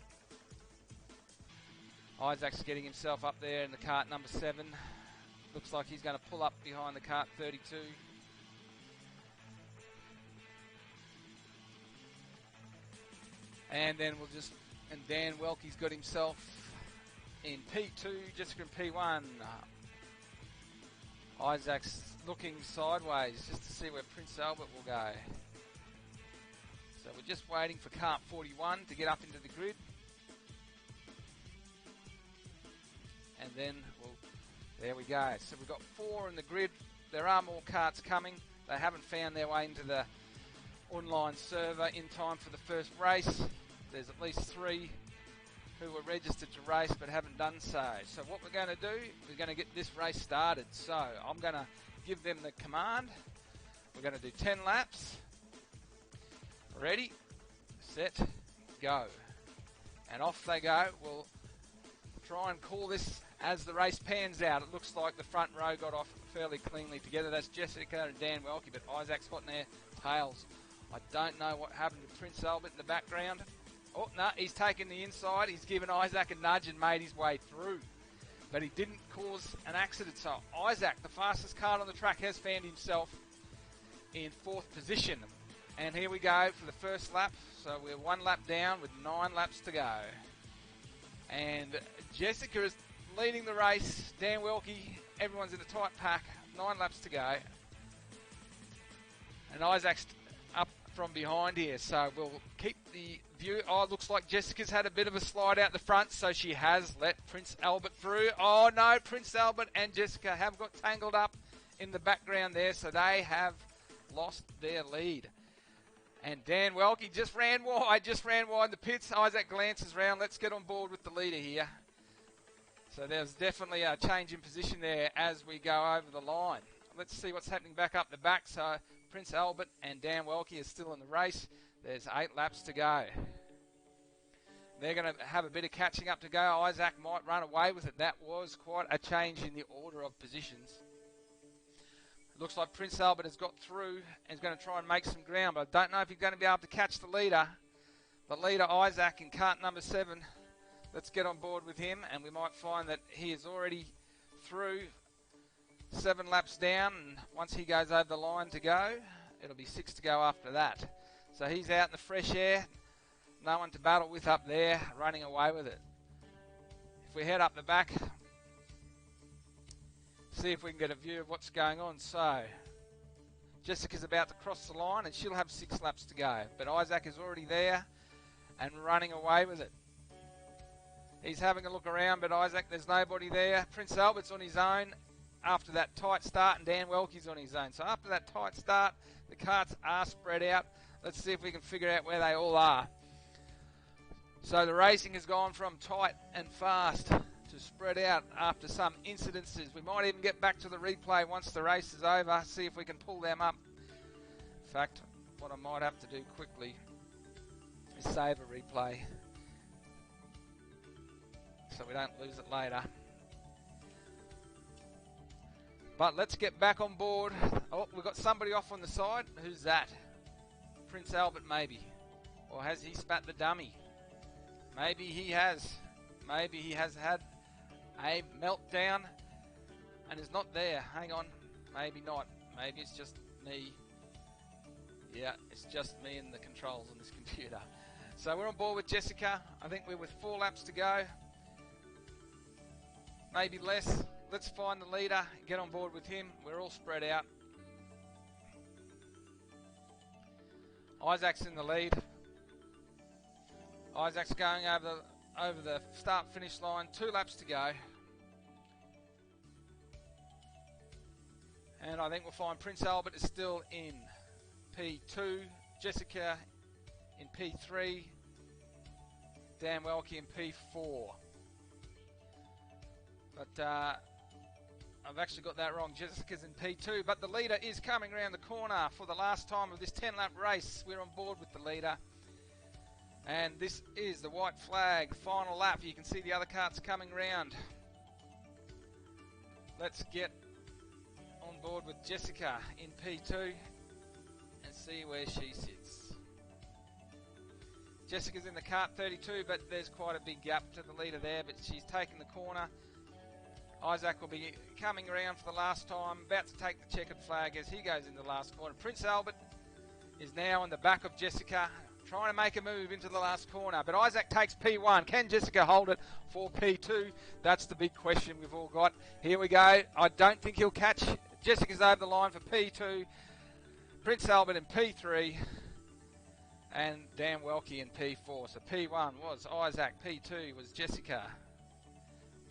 Isaac's getting himself up there in the kart number 7. Looks like he's going to pull up behind the kart 32. And then and Dan Welke's got himself in P2, Jessica in P1. Isaac's looking sideways just to see where Prince Albert will go. So we're just waiting for kart 41 to get up into the grid. And then there we go. So we've got 4 in the grid. There are more karts coming. They haven't found their way into the online server in time for the first race. There's at least 3 who were registered to race but haven't done so. So what we're going to do, we're going to get this race started. So I'm going to give them the command. We're going to do 10 laps. Ready, set, go. And off they go. We'll try and call this as the race pans out. It looks like the front row got off fairly cleanly together. That's Jessica and Dan Welke, but Isaac's hot in their tails. I don't know what happened to Prince Albert in the background. Oh, no, he's taken the inside. He's given Isaac a nudge and made his way through. But he didn't cause an accident. So Isaac, the fastest kart on the track, has found himself in 4th position. And here we go for the first lap. So we're 1 lap down with 9 laps to go. And Jessica is leading the race. Dan Welke, everyone's in a tight pack. 9 laps to go. And Isaac's up from behind here, so we'll keep the view. Oh, it looks like Jessica's had a bit of a slide out the front, so she has let Prince Albert through. Oh no, Prince Albert and Jessica have got tangled up in the background there, so they have lost their lead. And Dan Welke just ran wide the pits. Isaac glances round. Let's get on board with the leader here. So there's definitely a change in position there as we go over the line. Let's see what's happening back up the back. So Prince Albert and Dan Welke are still in the race. There's 8 laps to go. They're going to have a bit of catching up to go. Isaac might run away with it. That was quite a change in the order of positions. Looks like Prince Albert has got through and is going to try and make some ground, but I don't know if he's going to be able to catch the leader. The leader, Isaac, in cart number 7. Let's get on board with him, and we might find that he is already through 7 laps down, and once he goes over the line to go, it'll be 6 to go after that. So he's out in the fresh air. No one to battle with up there, running away with it. If we head up the back, see if we can get a view of what's going on. So, Jessica's about to cross the line and she'll have 6 laps to go. But Isaac is already there and running away with it. He's having a look around, but Isaac, there's nobody there. Prince Albert's on his own after that tight start, and Dan Welke's on his own. So after that tight start, the carts are spread out. Let's see if we can figure out where they all are. So the racing has gone from tight and fast to spread out after some incidences. We might even get back to the replay once the race is over, see if we can pull them up. In fact, what I might have to do quickly is save a replay so we don't lose it later. But let's get back on board. Oh, we've got somebody off on the side. Who's that? Prince Albert, maybe. Or has he spat the dummy? Maybe he has. Maybe he has had a meltdown and is not there. Hang on. Maybe not. Maybe it's just me. Yeah, it's just me and the controls on this computer. So we're on board with Jessica. I think we're with 4 laps to go. Maybe less. Let's find the leader and get on board with him. We're all spread out. Isaac's in the lead. Isaac's going over the start-finish line. 2 laps to go. And I think we'll find Prince Albert is still in P2. Jessica in P3. Dan Welke in P4. But I've actually got that wrong. Jessica's in P2. But the leader is coming around the corner for the last time of this 10-lap race. We're on board with the leader. And this is the white flag, final lap. You can see the other carts coming round. Let's get on board with Jessica in P2 and see where she sits. Jessica's in the cart 32, but there's quite a big gap to the leader there, but she's taken the corner. Isaac will be coming around for the last time, about to take the checkered flag as he goes into the last corner. Prince Albert is now in the back of Jessica, trying to make a move into the last corner, but Isaac takes P1. Can Jessica hold it for P2? That's the big question we've all got. Here we go. I don't think he'll catch. Jessica's over the line for P2. Prince Albert in P3. And Dan Welke in P4. So P1 was Isaac. P2 was Jessica.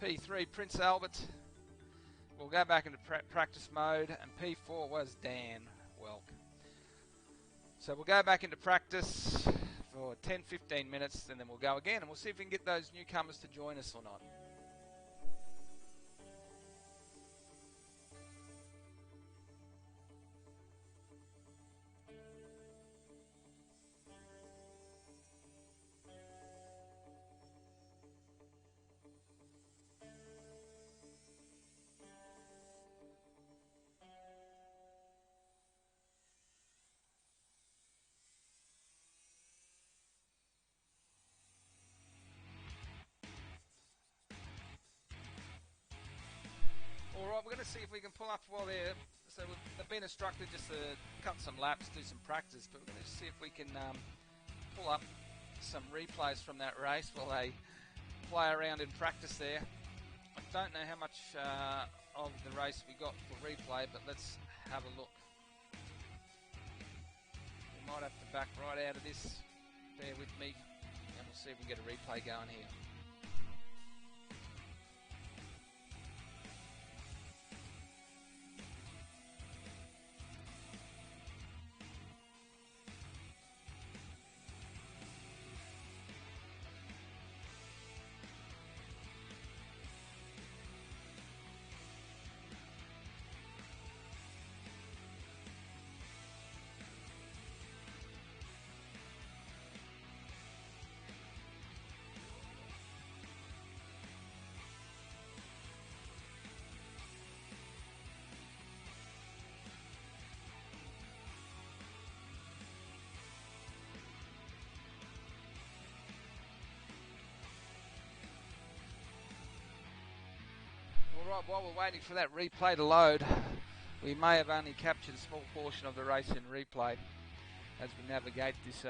P3 Prince Albert. We'll go back into practice mode. And P4 was Dan Welke. So we'll go back into practice for 10-15 minutes, and then we'll go again, and we'll see if we can get those newcomers to join us or not. Alright, we're going to see if we can pull up while they're... So they've been instructed just to cut some laps, do some practice, but we're going to see if we can pull up some replays from that race while they play around in practice there. I don't know how much of the race we got for replay, but let's have a look. We might have to back right out of this. Bear with me, and we'll see if we can get a replay going here. Right, while we're waiting for that replay to load, we may have only captured a small portion of the race in replay as we navigate this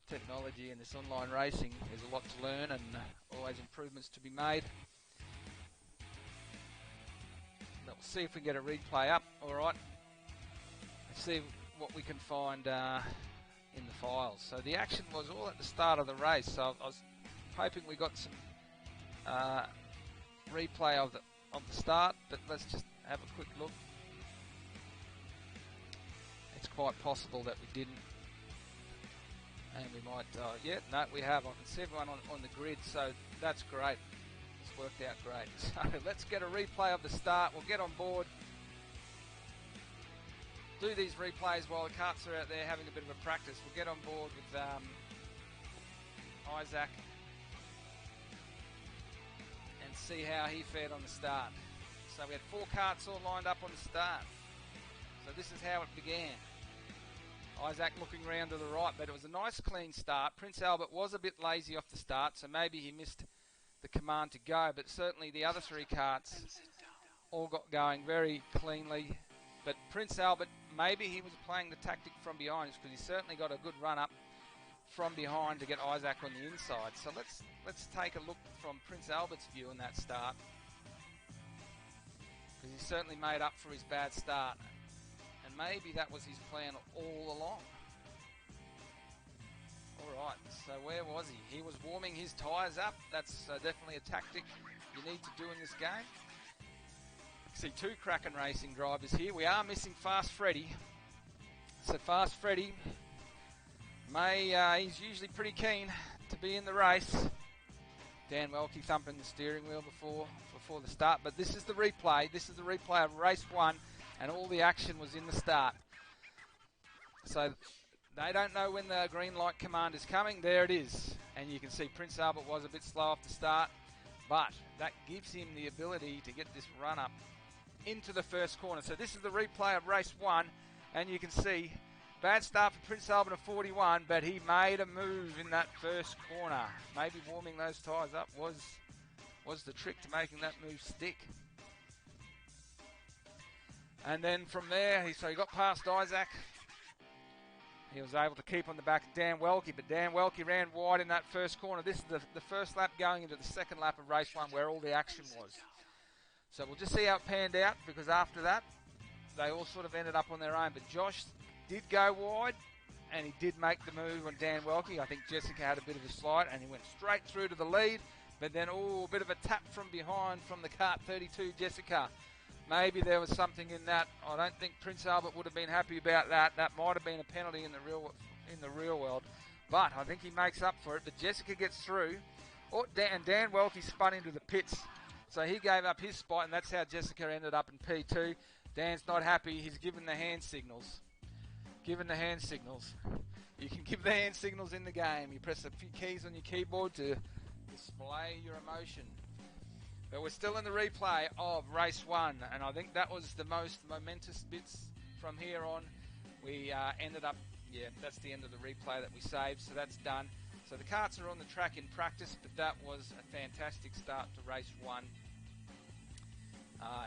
technology and this online racing. There's a lot to learn and always improvements to be made. But we'll see if we can get a replay up. Alright, let's see what we can find in the files. So the action was all at the start of the race, so I was hoping we got some replay of the start, but let's just have a quick look. It's quite possible that we didn't, and we might yeah, no, we have. I can see everyone on the grid, so that's great. It's worked out great. So let's get a replay of the start. We'll get on board, do these replays while the karts are out there having a bit of a practice. We'll get on board with Isaac and see how he fared on the start. So we had 4 karts all lined up on the start. So this is how it began. Isaac looking round to the right, but it was a nice clean start. Prince Albert was a bit lazy off the start, so maybe he missed the command to go, but certainly the other 3 karts all got going very cleanly. But Prince Albert, maybe he was playing the tactic from behind, because he certainly got a good run up from behind to get Isaac on the inside. So let's take a look from Prince Albert's view in that start, because he certainly made up for his bad start, and maybe that was his plan all along. Alright, so where was he? He was warming his tyres up. That's definitely a tactic you need to do in this game. See 2 Kraken Racing drivers here. We are missing Fast Freddy. So Fast Freddy he's usually pretty keen to be in the race. Dan Welke thumping the steering wheel before the start. But this is the replay. This is the replay of race 1, and all the action was in the start. So they don't know when the green light command is coming. There it is. And you can see Prince Albert was a bit slow off the start, but that gives him the ability to get this run up into the first corner. So this is the replay of race 1, and you can see bad start for Prince Albert at 41, but he made a move in that first corner. Maybe warming those tyres up was the trick to making that move stick. And then from there, he got past Isaac. He was able to keep on the back of Dan Welke, but Dan Welke ran wide in that first corner. This is the first lap going into the second lap of race 1, where all the action was. So we'll just see how it panned out, because after that, they all sort of ended up on their own. But Josh did go wide, and he did make the move on Dan Welke. I think Jessica had a bit of a slide, and he went straight through to the lead. But then, a bit of a tap from behind from the kart 32, Jessica. Maybe there was something in that. I don't think Prince Albert would have been happy about that. That might have been a penalty in the real world. But I think he makes up for it. But Jessica gets through. And Dan Welke spun into the pits. So he gave up his spot, and that's how Jessica ended up in P2. Dan's not happy. He's given the hand signals. You can give the hand signals in the game. You press a few keys on your keyboard to display your emotion. But we're still in the replay of race 1, and I think that was the most momentous bits from here on. We ended up, that's the end of the replay that we saved, so that's done. So the karts are on the track in practice, but that was a fantastic start to race 1.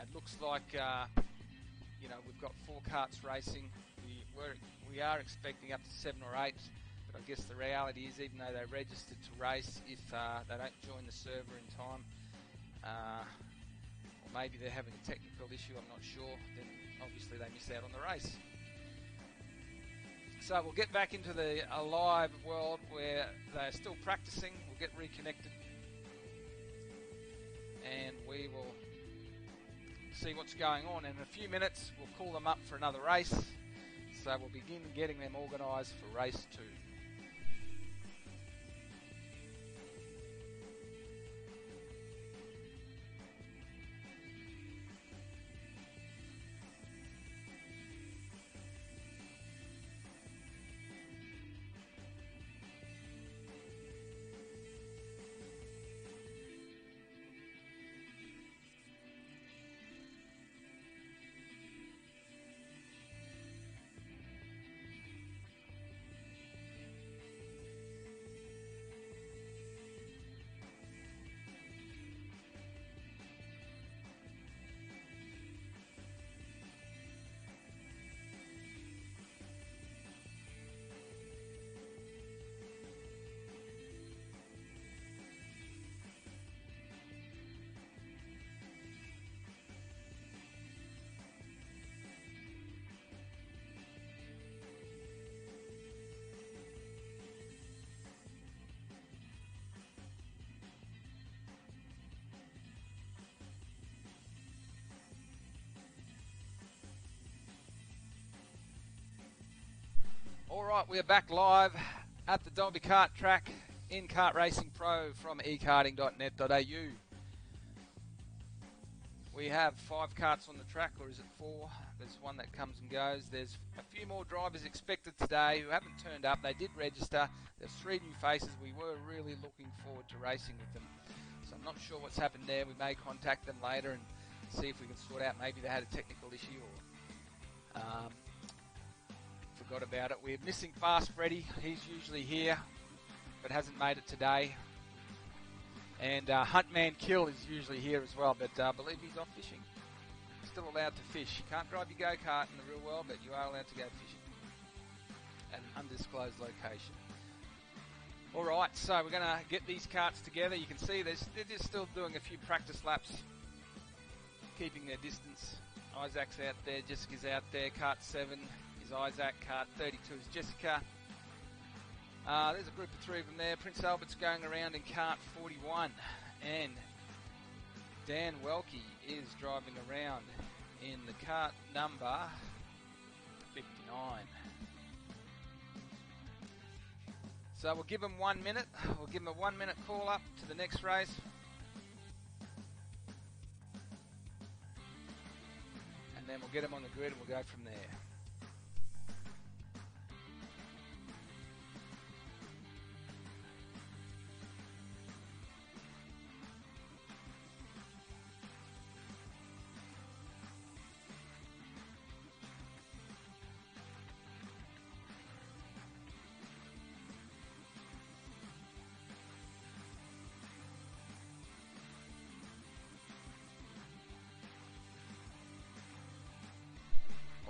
It looks like, we've got 4 karts racing. We are expecting up to 7 or 8, but I guess the reality is, even though they're registered to race, if they don't join the server in time, or maybe they're having a technical issue, I'm not sure, then obviously they miss out on the race. So we'll get back into the live world where they're still practicing. We'll get reconnected, and we will see what's going on. And in a few minutes, we'll call them up for another race. So we'll begin getting them organised for race 2. Alright, we're back live at the Dalby Kart track in Kart Racing Pro from ekarting.net.au. We have 5 karts on the track, or is it 4? There's one that comes and goes. There's a few more drivers expected today who haven't turned up. They did register. There's 3 new faces. We were really looking forward to racing with them. So I'm not sure what's happened there. We may contact them later and see if we can sort out. Maybe they had a technical issue or forgot about it. We're missing Fast Freddy. He's usually here but hasn't made it today. And Huntman Kill is usually here as well, but I believe he's off fishing. Still allowed to fish. You can't drive your go-kart in the real world, but you are allowed to go fishing at an undisclosed location. Alright, so we're going to get these karts together. You can see they're just still doing a few practice laps, keeping their distance. Isaac's out there, Jessica's out there, Kart 7 is Isaac, Kart 32 is Jessica. There's a group of 3 of them there. Prince Albert's going around in Kart 41, and Dan Welke is driving around in the kart number 59. So we'll give them 1 minute. We'll give them a 1 minute call up to the next race. And then we'll get them on the grid and we'll go from there.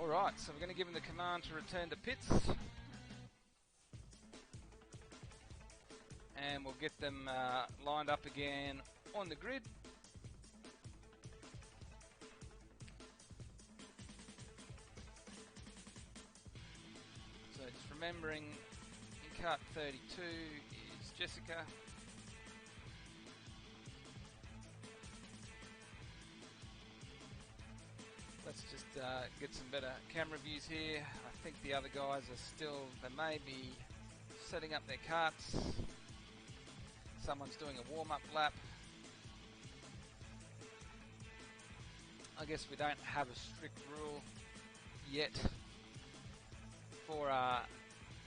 Alright, so we're going to give them the command to return to pits. And we'll get them lined up again on the grid. So just remembering, in Kart 32 is Jessica. Let's just get some better camera views here. I think the other guys are still, they may be setting up their karts. Someone's doing a warm-up lap. I guess we don't have a strict rule yet for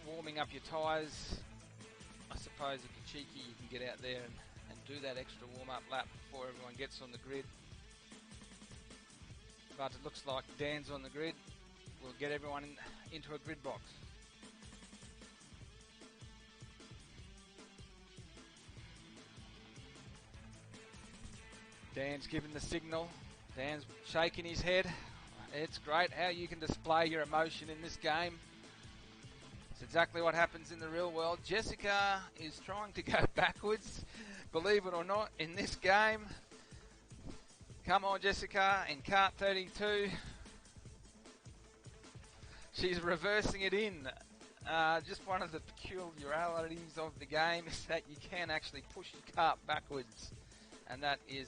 warming up your tyres. I suppose if you're cheeky you can get out there and do that extra warm-up lap before everyone gets on the grid. But it looks like Dan's on the grid. We'll get everyone into a grid box. Dan's giving the signal. Dan's shaking his head. It's great how you can display your emotion in this game. It's exactly what happens in the real world. Jessica is trying to go backwards, believe it or not, in this game. Come on, Jessica, in Kart 32. She's reversing it in. Just one of the peculiarities of the game is that you can actually push your kart backwards. And that is...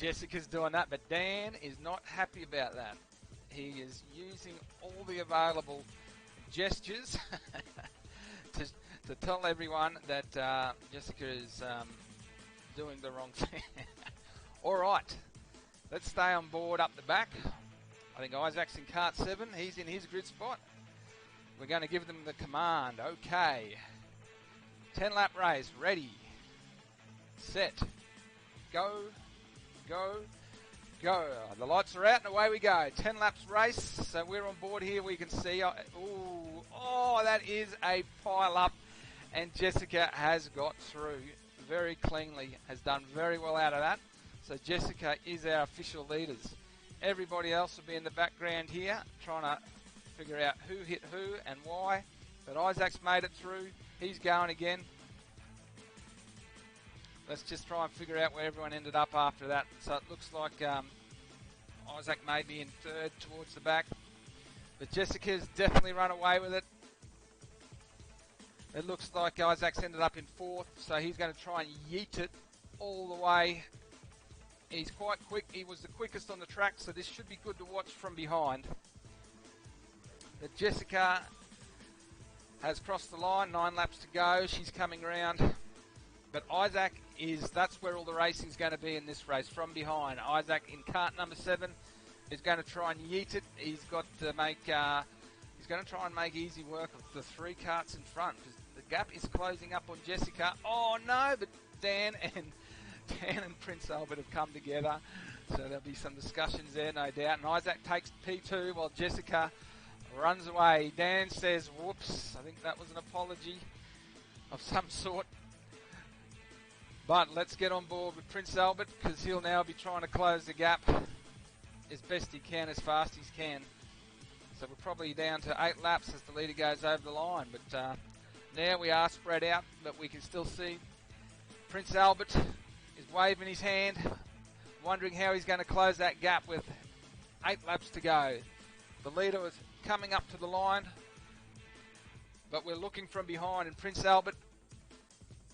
Jessica's doing that, but Dan is not happy about that. He is using all the available gestures to tell everyone that Jessica is doing the wrong thing. Alright, let's stay on board up the back. I think Isaac's in Kart 7. He's in his grid spot. We're going to give them the command. Okay. 10 lap race. Ready. Set. Go. Go. Go. The lights are out and away we go. 10 laps race. So we're on board here. We can see. Oh, that is a pile up. And Jessica has got through very cleanly. Has done very well out of that. So Jessica is our official leaders. Everybody else will be in the background here trying to figure out who hit who and why. But Isaac's made it through. He's going again. Let's just try and figure out where everyone ended up after that. So it looks like Isaac may be in 3rd towards the back. But Jessica's definitely run away with it. It looks like Isaac's ended up in 4th. So he's going to try and yeet it all the way. He's quite quick. He was the quickest on the track, so this should be good to watch from behind. But Jessica has crossed the line. 9 laps to go. She's coming around. But Isaac that's where all the racing's going to be in this race, from behind. Isaac in cart number 7 is going to try and yeet it. He's got to make, he's going to try and make easy work of the 3 carts in front, because the gap is closing up on Jessica. Oh no, but Dan and Prince Albert have come together, so there'll be some discussions there, no doubt. And Isaac takes P2 while Jessica runs away. Dan says, whoops, I think that was an apology of some sort. But let's get on board with Prince Albert, because he'll now be trying to close the gap as best he can, as fast as he can. So we're probably down to 8 laps as the leader goes over the line. But now we are spread out, but we can still see Prince Albert is waving his hand, wondering how he's going to close that gap with 8 laps to go. The leader is coming up to the line, but we're looking from behind, and Prince Albert,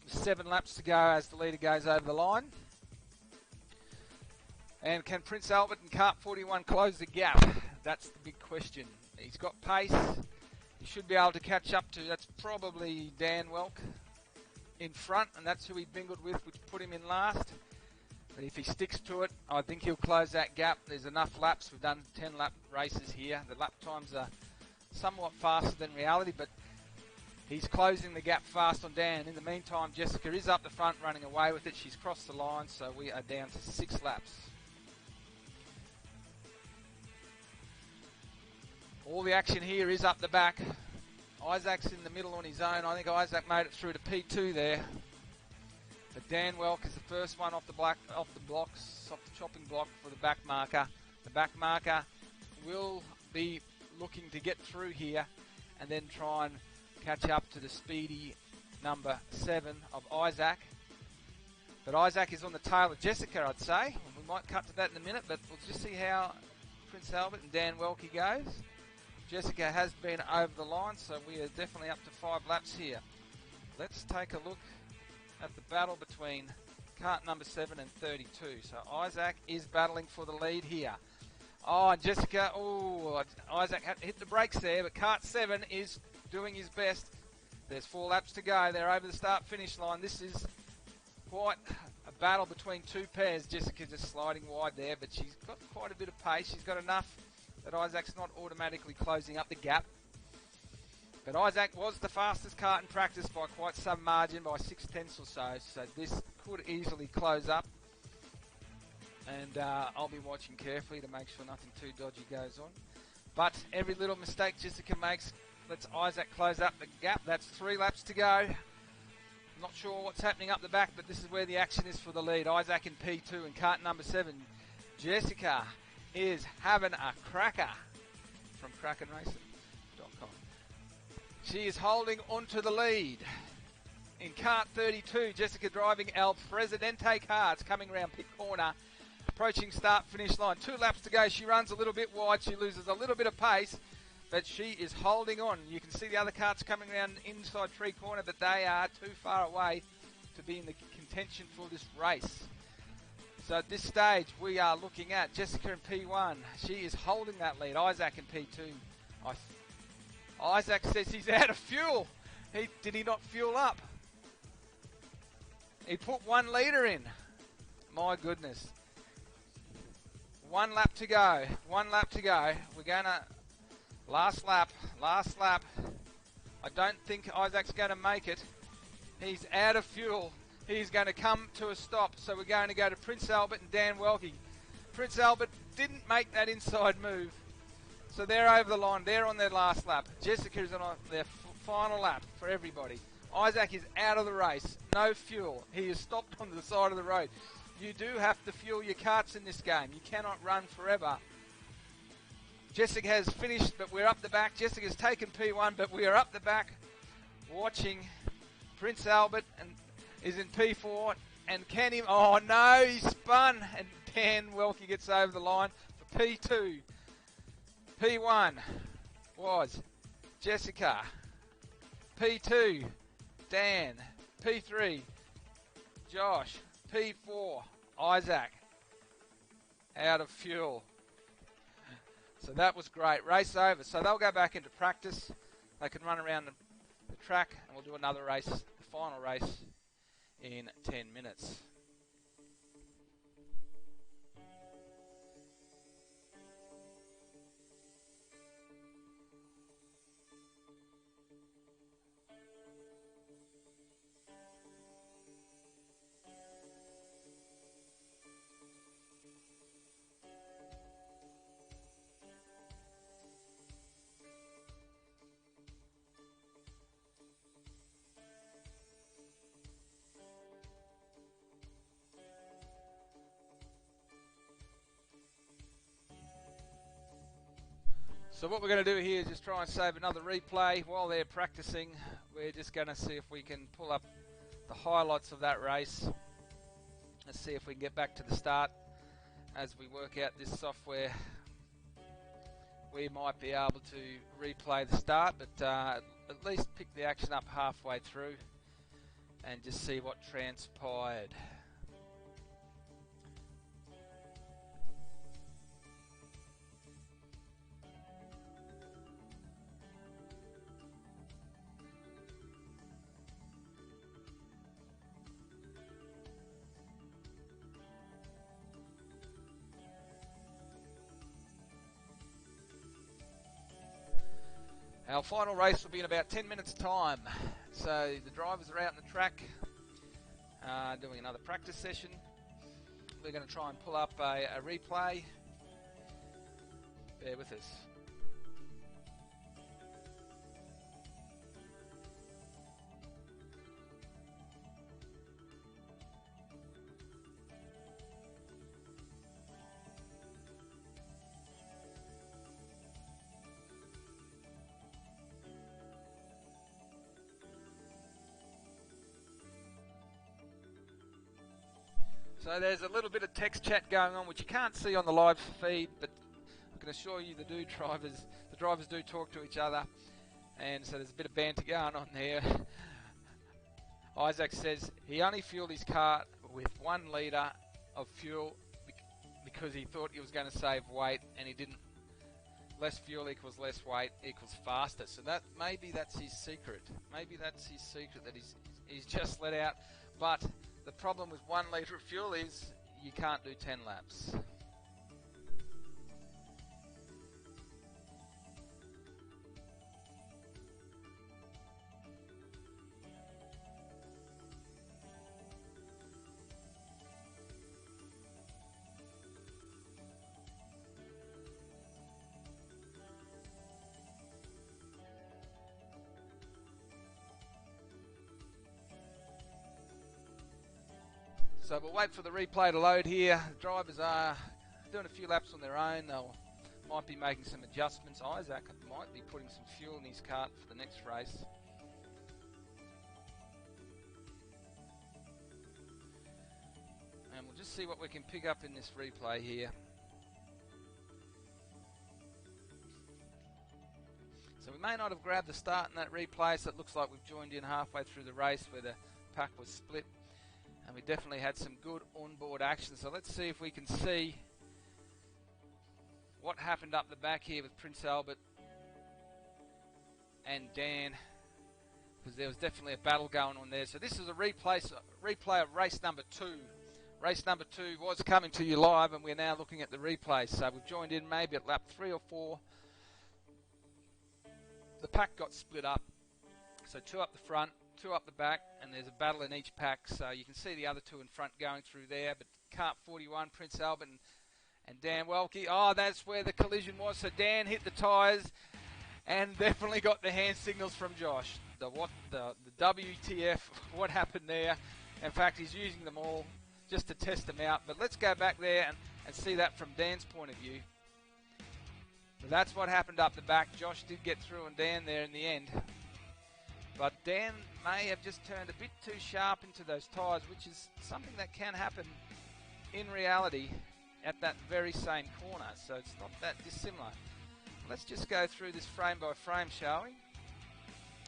7 laps to go as the leader goes over the line. And can Prince Albert and Kart 41 close the gap? That's the big question. He's got pace. He should be able to catch up to, that's probably Dan Welk in front, and that's who he bingled with, which put him in last. But if he sticks to it, I think he'll close that gap. There's enough laps. We've done 10 lap races here. The lap times are somewhat faster than reality, but he's closing the gap fast on Dan. In the meantime, Jessica is up the front running away with it. She's crossed the line, so we are down to 6 laps. All the action here is up the back. Isaac's in the middle on his own. I think Isaac made it through to P2 there. But Dan Welk is the first one off the chopping block for the back marker. The back marker will be looking to get through here and then try and catch up to the speedy number 7 of Isaac. But Isaac is on the tail of Jessica, I'd say. We might cut to that in a minute, but we'll just see how Prince Albert and Dan Welke goes. Jessica has been over the line, so we are definitely up to 5 laps here. Let's take a look at the battle between cart number 7 and 32. So Isaac is battling for the lead here. Oh, and Jessica, Isaac had hit the brakes there, but cart 7 is doing his best. There's 4 laps to go. They're over the start-finish line. This is quite a battle between 2 pairs. Jessica just sliding wide there, but she's got quite a bit of pace. She's got enough that Isaac's not automatically closing up the gap. But Isaac was the fastest kart in practice by quite some margin, by 6/10 or so. So this could easily close up. And I'll be watching carefully to make sure nothing too dodgy goes on. But every little mistake Jessica makes lets Isaac close up the gap. That's 3 laps to go. I'm not sure what's happening up the back, but this is where the action is for the lead. Isaac in P2 and kart number 7. Jessica is having a cracker from KrakenRacing.com. She is holding onto the lead. In kart 32, Jessica driving El Presidente karts, coming around pit corner, approaching start-finish line. 2 laps to go. She runs a little bit wide. She loses a little bit of pace, but she is holding on. You can see the other karts coming around inside tree corner, but they are too far away to be in the contention for this race. So at this stage, we are looking at Jessica in P1. She is holding that lead. Isaac in P2. Isaac says he's out of fuel. Did he not fuel up? He put 1 litre in. My goodness. 1 lap to go. 1 lap to go. We're going to... Last lap. I don't think Isaac's going to make it. He's out of fuel. He's going to come to a stop. So we're going to go to Prince Albert and Dan Welke. Prince Albert didn't make that inside move. So they're over the line. They're on their last lap. Jessica is on their final lap for everybody. Isaac is out of the race. No fuel. He is stopped on the side of the road. You do have to fuel your karts in this game. You cannot run forever. Jessica has finished, but we're up the back. Jessica's taken P1, but we are up the back watching Prince Albert and is in P4. And can he... Oh, no, he spun. And Dan Welke gets over the line for P2. P1 was Jessica. P2, Dan. P3, Josh. P4, Isaac. Out of fuel. So that was great. Race over. So they'll go back into practice. They can run around track, and we'll do another race, the final race, in 10 minutes. So what we're going to do here is just try and save another replay while they're practicing. We're just going to see if we can pull up the highlights of that race. Let's see if we can get back to the start. As we work out this software, we might be able to replay the start, but at least pick the action up halfway through and just see what transpired. Our final race will be in about 10 minutes time. So the drivers are out on the track doing another practice session. We're going to try and pull up a replay. Bear with us. So there's a little bit of text chat going on, which you can't see on the live feed, but I can assure you the drivers do talk to each other, and so there's a bit of banter going on there. Isaac says he only fueled his car with 1 litre of fuel because he thought he was going to save weight, and he didn't. Less fuel equals less weight equals faster. So maybe that's his secret. Maybe that's his secret that he's just let out. But the problem with 1 litre of fuel is you can't do 10 laps. So we'll wait for the replay to load here. The drivers are doing a few laps on their own. Might be making some adjustments. Isaac might be putting some fuel in his kart for the next race. And we'll just see what we can pick up in this replay here. So we may not have grabbed the start in that replay, so it looks like we've joined in halfway through the race where the pack was split. And we definitely had some good onboard action. So let's see if we can see what happened up the back here with Prince Albert and Dan, because there was definitely a battle going on there. So this is a replay of race number 2. Race number 2 was coming to you live, and we're now looking at the replay. So we've joined in maybe at lap 3 or 4. The pack got split up. So 2 up the front, 2 up the back, and there's a battle in each pack. So you can see the other 2 in front going through there. But Kart 41, Prince Albert and Dan Welke. Oh, that's where the collision was. So Dan hit the tyres and definitely got the hand signals from Josh. The WTF, what happened there? In fact, he's using them all just to test them out. But let's go back there and see that from Dan's point of view. So that's what happened up the back. Josh did get through and Dan there in the end. But Dan may have just turned a bit too sharp into those tyres, which is something that can happen in reality at that very same corner. So it's not that dissimilar. Let's just go through this frame by frame, shall we?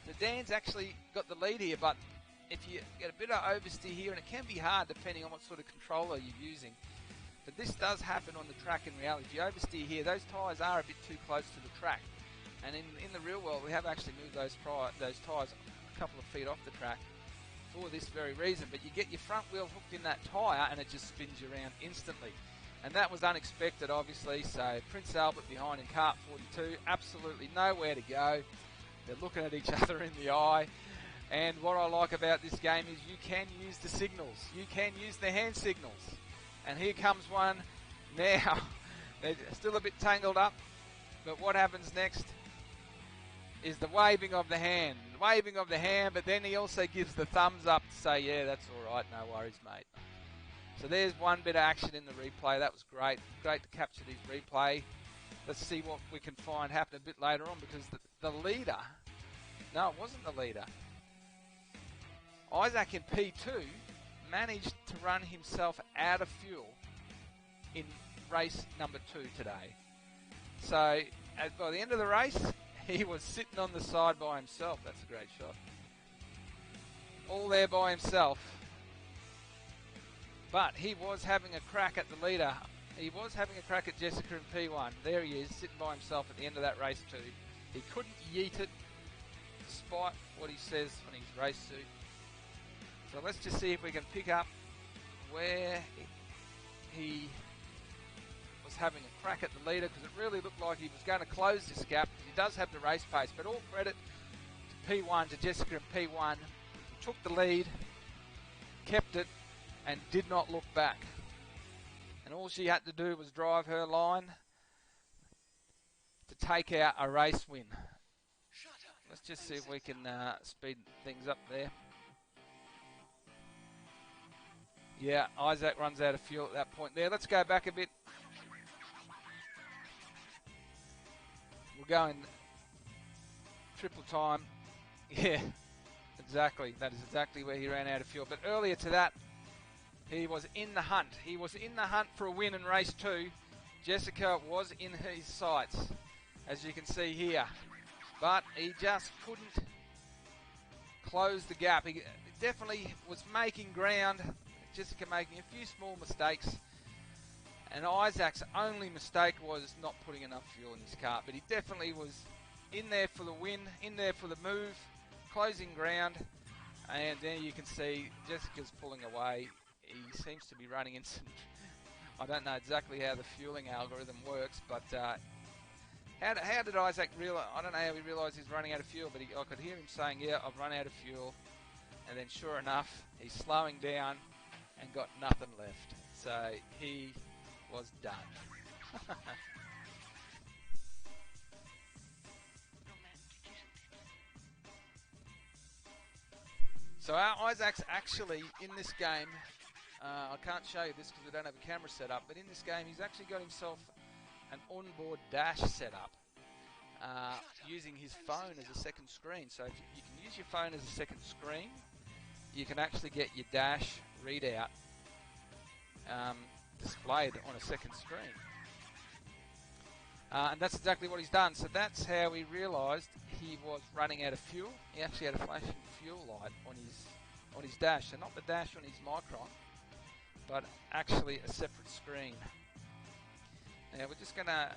So Dan's actually got the lead here, but if you get a bit of oversteer here, and it can be hard depending on what sort of controller you're using, but this does happen on the track in reality. If you oversteer here, those tyres are a bit too close to the track. And in the real world, we have actually moved those tyres a couple of feet off the track for this very reason. But you get your front wheel hooked in that tyre and it just spins you around instantly. And that was unexpected, obviously. So Prince Albert behind in Kart 42, absolutely nowhere to go. They're looking at each other in the eye. And what I like about this game is you can use the signals. You can use the hand signals. And here comes one now. They're still a bit tangled up. But what happens next is the waving of the hand. Waving of the hand, but then he also gives the thumbs up to say, yeah, that's all right, no worries, mate. So there's one bit of action in the replay. That was great. Great to capture this replay. Let's see what we can find happen a bit later on, because the leader, no, it wasn't the leader. Isaac in P2 managed to run himself out of fuel in race number 2 today. So by the end of the race, he was sitting on the side by himself. That's a great shot. All there by himself. But he was having a crack at the leader. He was having a crack at Jessica in P1. There he is, sitting by himself at the end of that race too. He couldn't yeet it, despite what he says on his race suit. So let's just see if we can pick up where he was having a crack at the leader, because it really looked like he was going to close this gap. He does have the race pace, but all credit to P1, to Jessica in P1, who took the lead, kept it, and did not look back. And all she had to do was drive her line to take out a race win. Let's just see if we can speed things up there. Yeah, Isaac runs out of fuel at that point there. Let's go back a bit. We're going triple time. Yeah, exactly. That is exactly where he ran out of fuel. But earlier to that, he was in the hunt. He was in the hunt for a win in race 2. Jessica was in his sights, as you can see here. But he just couldn't close the gap. He definitely was making ground. Jessica making a few small mistakes. And Isaac's only mistake was not putting enough fuel in his car. But he definitely was in there for the win, in there for the move, closing ground. And there you can see Jessica's pulling away. He seems to be running in some... I don't know exactly how the fueling algorithm works, but how did Isaac realize... I don't know how he realized he's running out of fuel, but I could hear him saying, yeah, I've run out of fuel. And then sure enough, he's slowing down and got nothing left. So he was done. So our Isaac's actually, in this game, I can't show you this because we don't have a camera set up, but in this game he's actually got himself an onboard dash set up using his phone as a second screen. So if you can use your phone as a second screen, you can actually get your dash readout displayed on a second screen. And that's exactly what he's done. So that's how he realised he was running out of fuel. He actually had a flashing fuel light on his dash. So not the dash on his Micron, but actually a separate screen. Now we're just going to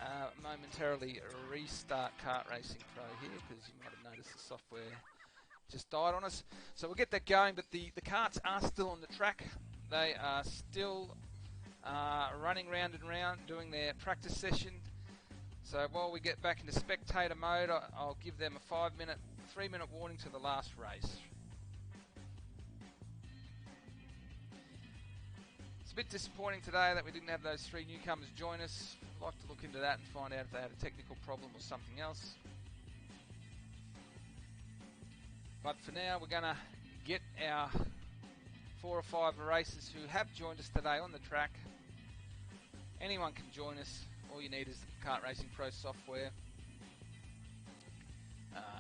momentarily restart Kart Racing Pro here, because you might have noticed the software just died on us. So we'll get that going, but the karts are still on the track. They are still running round and round, doing their practice session. So while we get back into spectator mode, I'll give them a 3-minute warning to the last race. It's a bit disappointing today that we didn't have those 3 newcomers join us. I'd like to look into that and find out if they had a technical problem or something else. But for now, we're going to get our 4 or 5 racers who have joined us today on the track. Anyone can join us. All you need is the Kart Racing Pro software.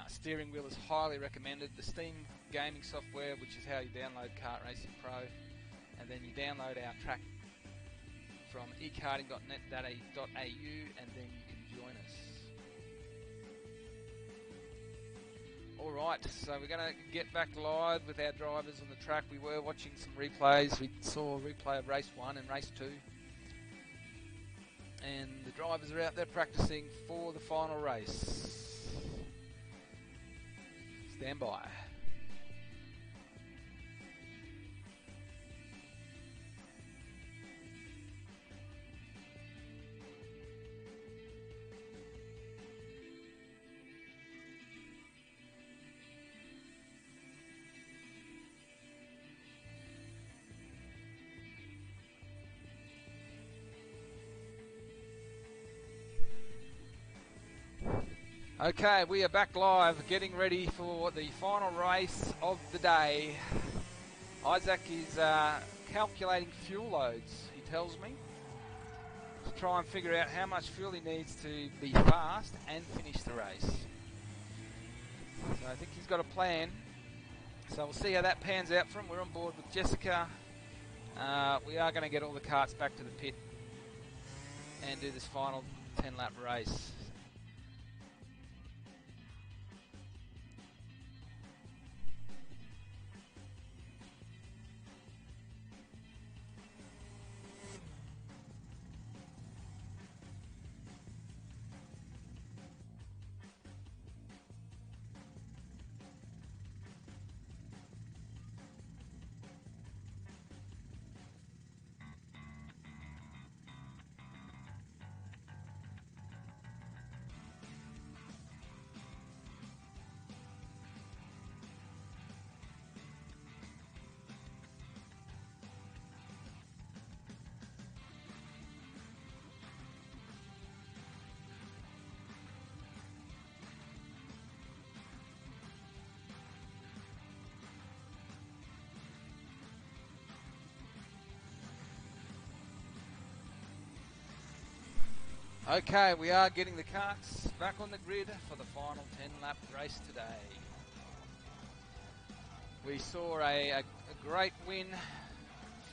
Steering wheel is highly recommended. The Steam gaming software, which is how you download Kart Racing Pro. And then you download our track from ekarting.net.au, and then you can join us. Alright, so we're going to get back live with our drivers on the track. We were watching some replays. We saw a replay of race 1 and race 2. And the drivers are out there practicing for the final race. Stand by. Okay, we are back live, getting ready for the final race of the day. Isaac is calculating fuel loads, he tells me, to try and figure out how much fuel he needs to be fast and finish the race. So I think he's got a plan. So we'll see how that pans out for him. We're on board with Jessica. We are going to get all the karts back to the pit and do this final 10-lap race. Okay, we are getting the karts back on the grid for the final 10-lap race today. We saw a great win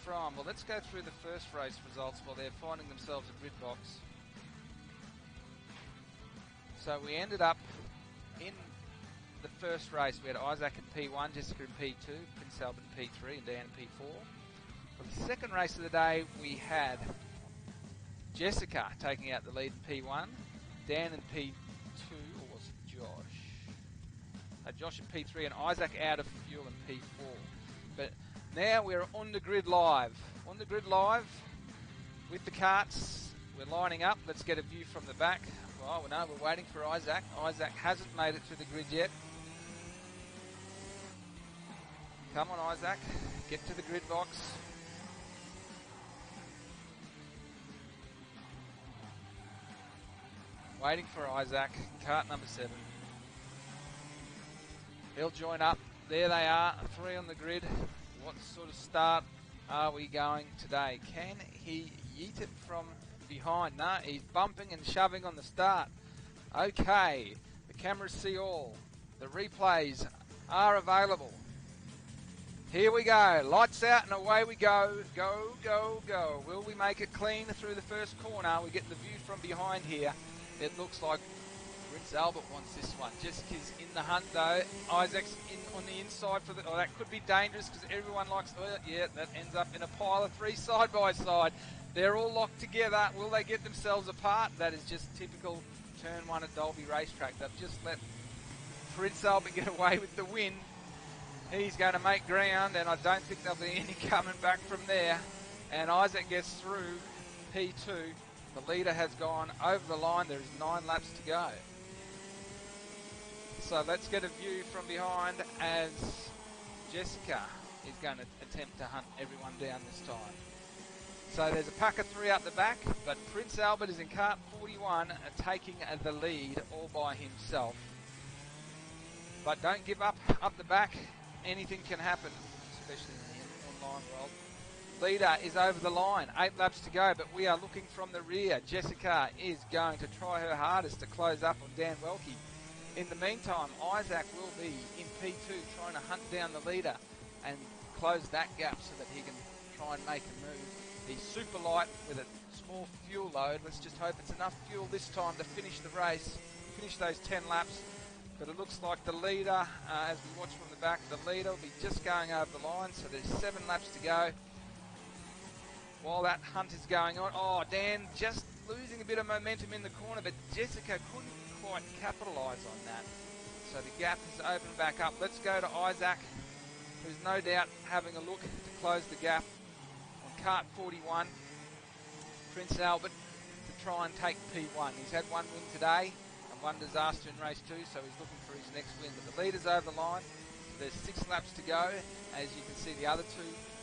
from, well, let's go through the first race results while they're finding themselves a grid box. So we ended up in the first race, we had Isaac in P1, Jessica in P2, Prince Albert in P3 and Dan in P4. For the second race of the day, we had Jessica taking out the lead in P1, Dan in P2, or was it Josh? Josh in P3 and Isaac out of fuel in P4. But now we're on the grid live. On the grid live with the karts. We're lining up. Let's get a view from the back. Well, no, we're waiting for Isaac. Isaac hasn't made it through the grid yet. Come on, Isaac. Get to the grid box. Waiting for Isaac, kart number 7. He'll join up. There they are, 3 on the grid. What sort of start are we going today? Can he yeet it from behind? No, he's bumping and shoving on the start. Okay, the cameras see all. The replays are available. Here we go, lights out and away we go. Go, go, go. Will we make it clean through the first corner? We get the view from behind here. It looks like Prince Albert wants this one. Jessica's in the hunt though. Isaac's in on the inside for the... Oh, that could be dangerous because everyone likes... Oh, yeah, that ends up in a pile of 3 side by side. They're all locked together. Will they get themselves apart? That is just typical turn 1 at Dalby racetrack. They've just let Prince Albert get away with the win. He's going to make ground and I don't think there'll be any coming back from there. And Isaac gets through P2. The leader has gone over the line. There is 9 laps to go. So let's get a view from behind as Jessica is going to attempt to hunt everyone down this time. So there's a pack of 3 up the back, but Prince Albert is in kart 41 taking the lead all by himself. But don't give up the back. Anything can happen, especially in the online world. Leader is over the line, 8 laps to go, but we are looking from the rear. Jessica is going to try her hardest to close up on Dan Welke. In the meantime, Isaac will be in P2 trying to hunt down the leader and close that gap so that he can try and make a move. He's super light with a small fuel load. Let's just hope it's enough fuel this time to finish the race, finish those 10 laps. But it looks like the leader, as we watch from the back, the leader will be just going over the line, so there's 7 laps to go. While that hunt is going on, oh, Dan just losing a bit of momentum in the corner, but Jessica couldn't quite capitalise on that. So the gap has opened back up. Let's go to Isaac, who's no doubt having a look to close the gap on kart 41. Prince Albert to try and take P1. He's had 1 win today and 1 disaster in race 2, so he's looking for his next win. But the leader's over the line. So there's 6 laps to go. As you can see, the other 2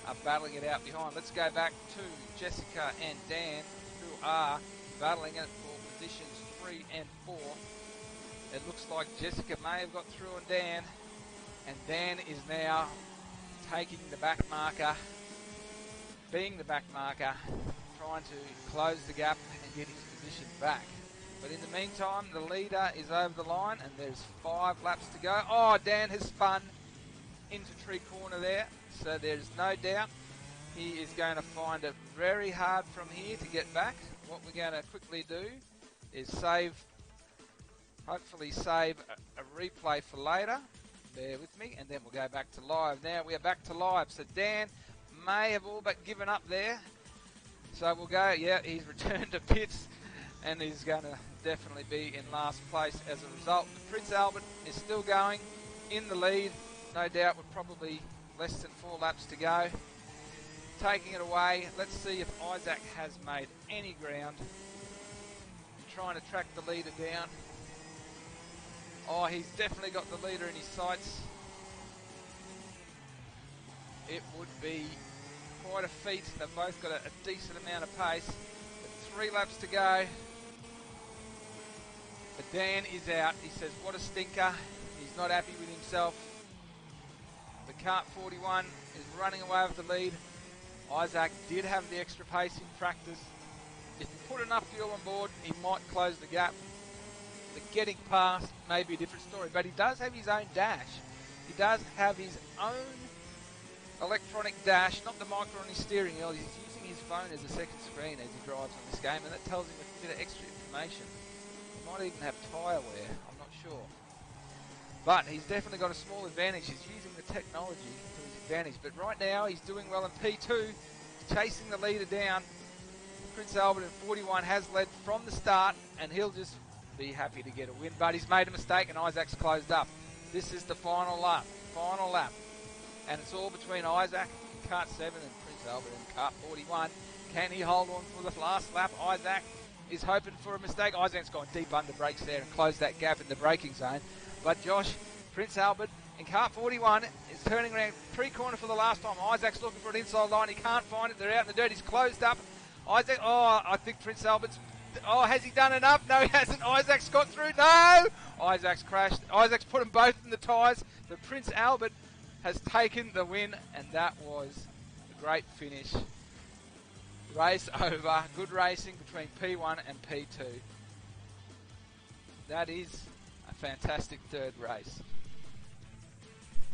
are battling it out behind. Let's go back to Jessica and Dan, who are battling it for positions 3 and 4. It looks like Jessica may have got through on Dan, and Dan is now taking the back marker, being the back marker, trying to close the gap and get his position back. But in the meantime, the leader is over the line and there's 5 laps to go. Oh, Dan has spun into tree corner there, so there's no doubt he is going to find it very hard from here to get back. What we're going to quickly do is hopefully save a replay for later. Bear with me, and then we'll go back to live. Now we are back to live, so Dan may have all but given up there. So we'll go, yeah, he's returned to pits, and he's going to definitely be in last place as a result. But Prince Albert is still going in the lead, no doubt with probably less than 4 laps to go. Taking it away, let's see if Isaac has made any ground. Trying to track the leader down. Oh, he's definitely got the leader in his sights. It would be quite a feat. They've both got a decent amount of pace. But 3 laps to go. But Dan is out. He says, what a stinker. He's not happy with himself. The Kart 41 is running away with the lead. Isaac did have the extra pace in practice. If he put enough fuel on board, he might close the gap. But getting past may be a different story. But he does have his own dash. He does have his own electronic dash, not the micro on his steering wheel. He's using his phone as a second screen as he drives on this game, and that tells him a bit of extra information. He might even have tyre wear, I'm not sure. But he's definitely got a small advantage. He's using the technology to his advantage. But right now, he's doing well in P2. He's chasing the leader down. Prince Albert in 41 has led from the start, and he'll just be happy to get a win. But he's made a mistake, and Isaac's closed up. This is the final lap. And it's all between Isaac in Kart 7 and Prince Albert in Kart 41. Can he hold on for the last lap? Isaac is hoping for a mistake. Isaac's gone deep under brakes there and closed that gap in the braking zone. But Josh, Prince Albert in Kart 41 is turning around corner for the last time. Isaac's looking for an inside line. He can't find it. They're out in the dirt. He's closed up. Isaac, I think Prince Albert's... Oh, has he done enough? No, he hasn't. Isaac's got through. No! Isaac's crashed. Isaac's put them both in the tyres. But Prince Albert has taken the win, and that was a great finish. Race over. Good racing between P1 and P2. That is a fantastic third race.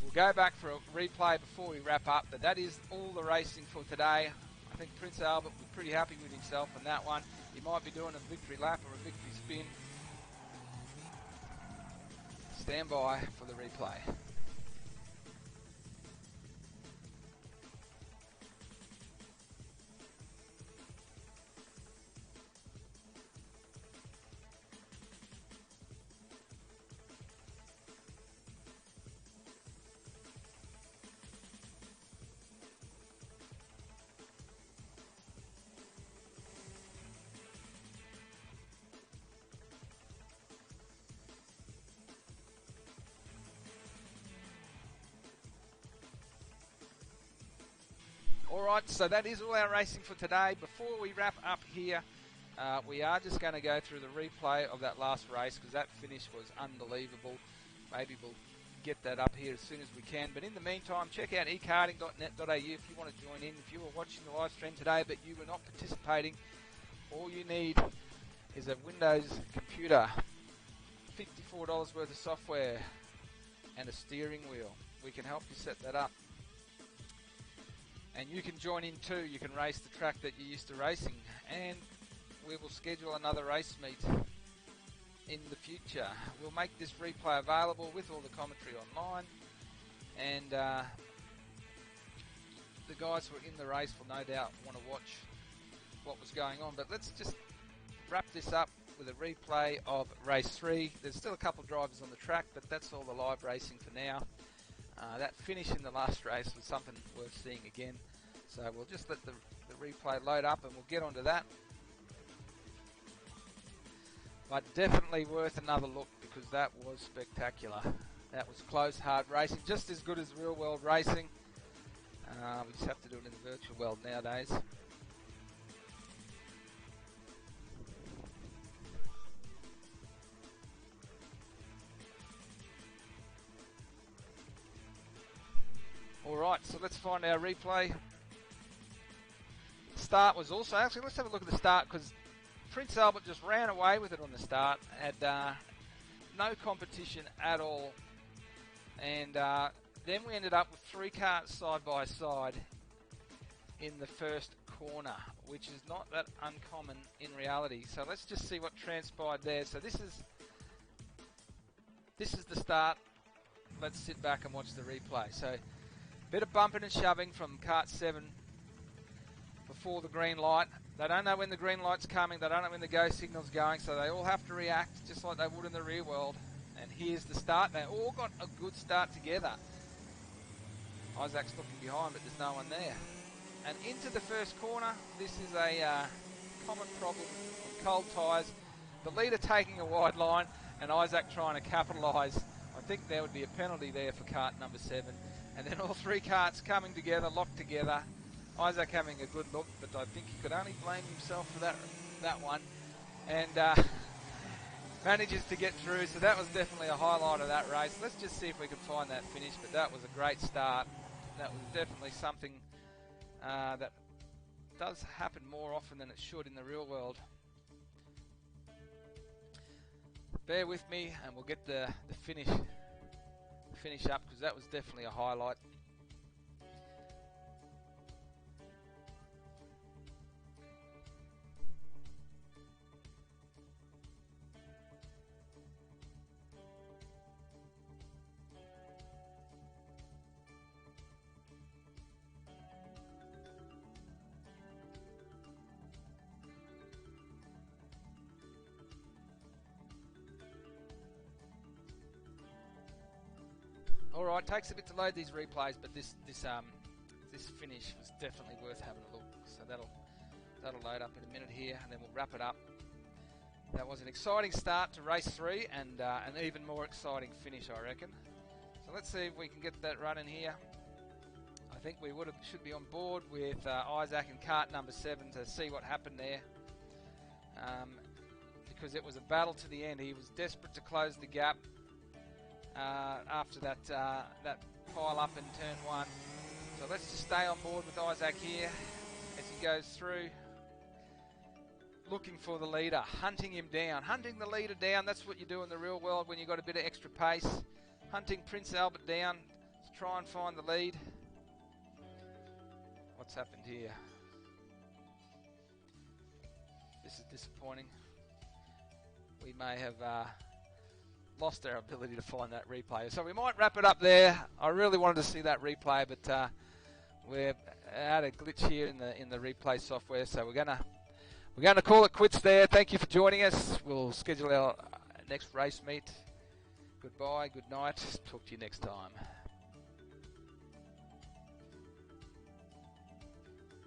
We'll go back for a replay before we wrap up, but that is all the racing for today. I think Prince Albert was pretty happy with himself on that one. He might be doing a victory lap or a victory spin. Stand by for the replay. Alright, so that is all our racing for today. Before we wrap up here, we are just going to go through the replay of that last race because that finish was unbelievable. Maybe we'll get that up here as soon as we can. But in the meantime, check out ekarting.net.au if you want to join in. If you were watching the live stream today but you were not participating, all you need is a Windows computer, $54 worth of software, and a steering wheel. We can help you set that up. And you can join in too. You can race the track that you're used to racing. And we will schedule another race meet in the future. We'll make this replay available with all the commentary online. And the guys who are in the race will no doubt want to watch what was going on. But let's just wrap this up with a replay of race 3. There's still a couple of drivers on the track, but that's all the live racing for now. That finish in the last race was something worth seeing again. So we'll just let the replay load up and we'll get onto that. But definitely worth another look because that was spectacular. That was close, hard racing, just as good as real world racing. We just have to do it in the virtual world nowadays. Right, so let's find our replay. Start was also, actually let's have a look at the start, because Prince Albert just ran away with it on the start, had no competition at all, and then we ended up with 3 karts side by side in the first corner, which is not that uncommon in reality. So let's just see what transpired there. So this is the start. Let's sit back and watch the replay. So bit of bumping and shoving from kart 7 before the green light. They don't know when the green light's coming, they don't know when the go signal's going, so they all have to react just like they would in the real world. And here's the start. They all got a good start together. Isaac's looking behind, but there's no one there. And into the first corner. This is a common problem in cold tyres. The leader taking a wide line and Isaac trying to capitalise. I think there would be a penalty there for kart number 7. And then all 3 karts coming together, locked together. Isaac having a good look, but I think he could only blame himself for that one. And manages to get through, so that was definitely a highlight of that race. Let's just see if we can find that finish, but that was a great start. That was definitely something that does happen more often than it should in the real world. Bear with me and we'll get the finish up, because that was definitely a highlight. Alright, takes a bit to load these replays, but this finish was definitely worth having a look. So that'll load up in a minute here, and then we'll wrap it up. That was an exciting start to race 3, and an even more exciting finish, I reckon. So let's see if we can get that running here. I think we should be on board with Isaac and kart number 7 to see what happened there. Because it was a battle to the end. He was desperate to close the gap after that pile up in turn 1. So let's just stay on board with Isaac here as he goes through, looking for the leader, hunting him down, hunting the leader down. That's what you do in the real world when you've got a bit of extra pace. Hunting Prince Albert down to try and find the lead. What's happened here? This is disappointing. We may have lost our ability to find that replay, so we might wrap it up there. I really wanted to see that replay, but we've had a glitch here in the replay software, so we're gonna call it quits there. Thank you for joining us. We'll schedule our next race meet. Goodbye, good night. Talk to you next time.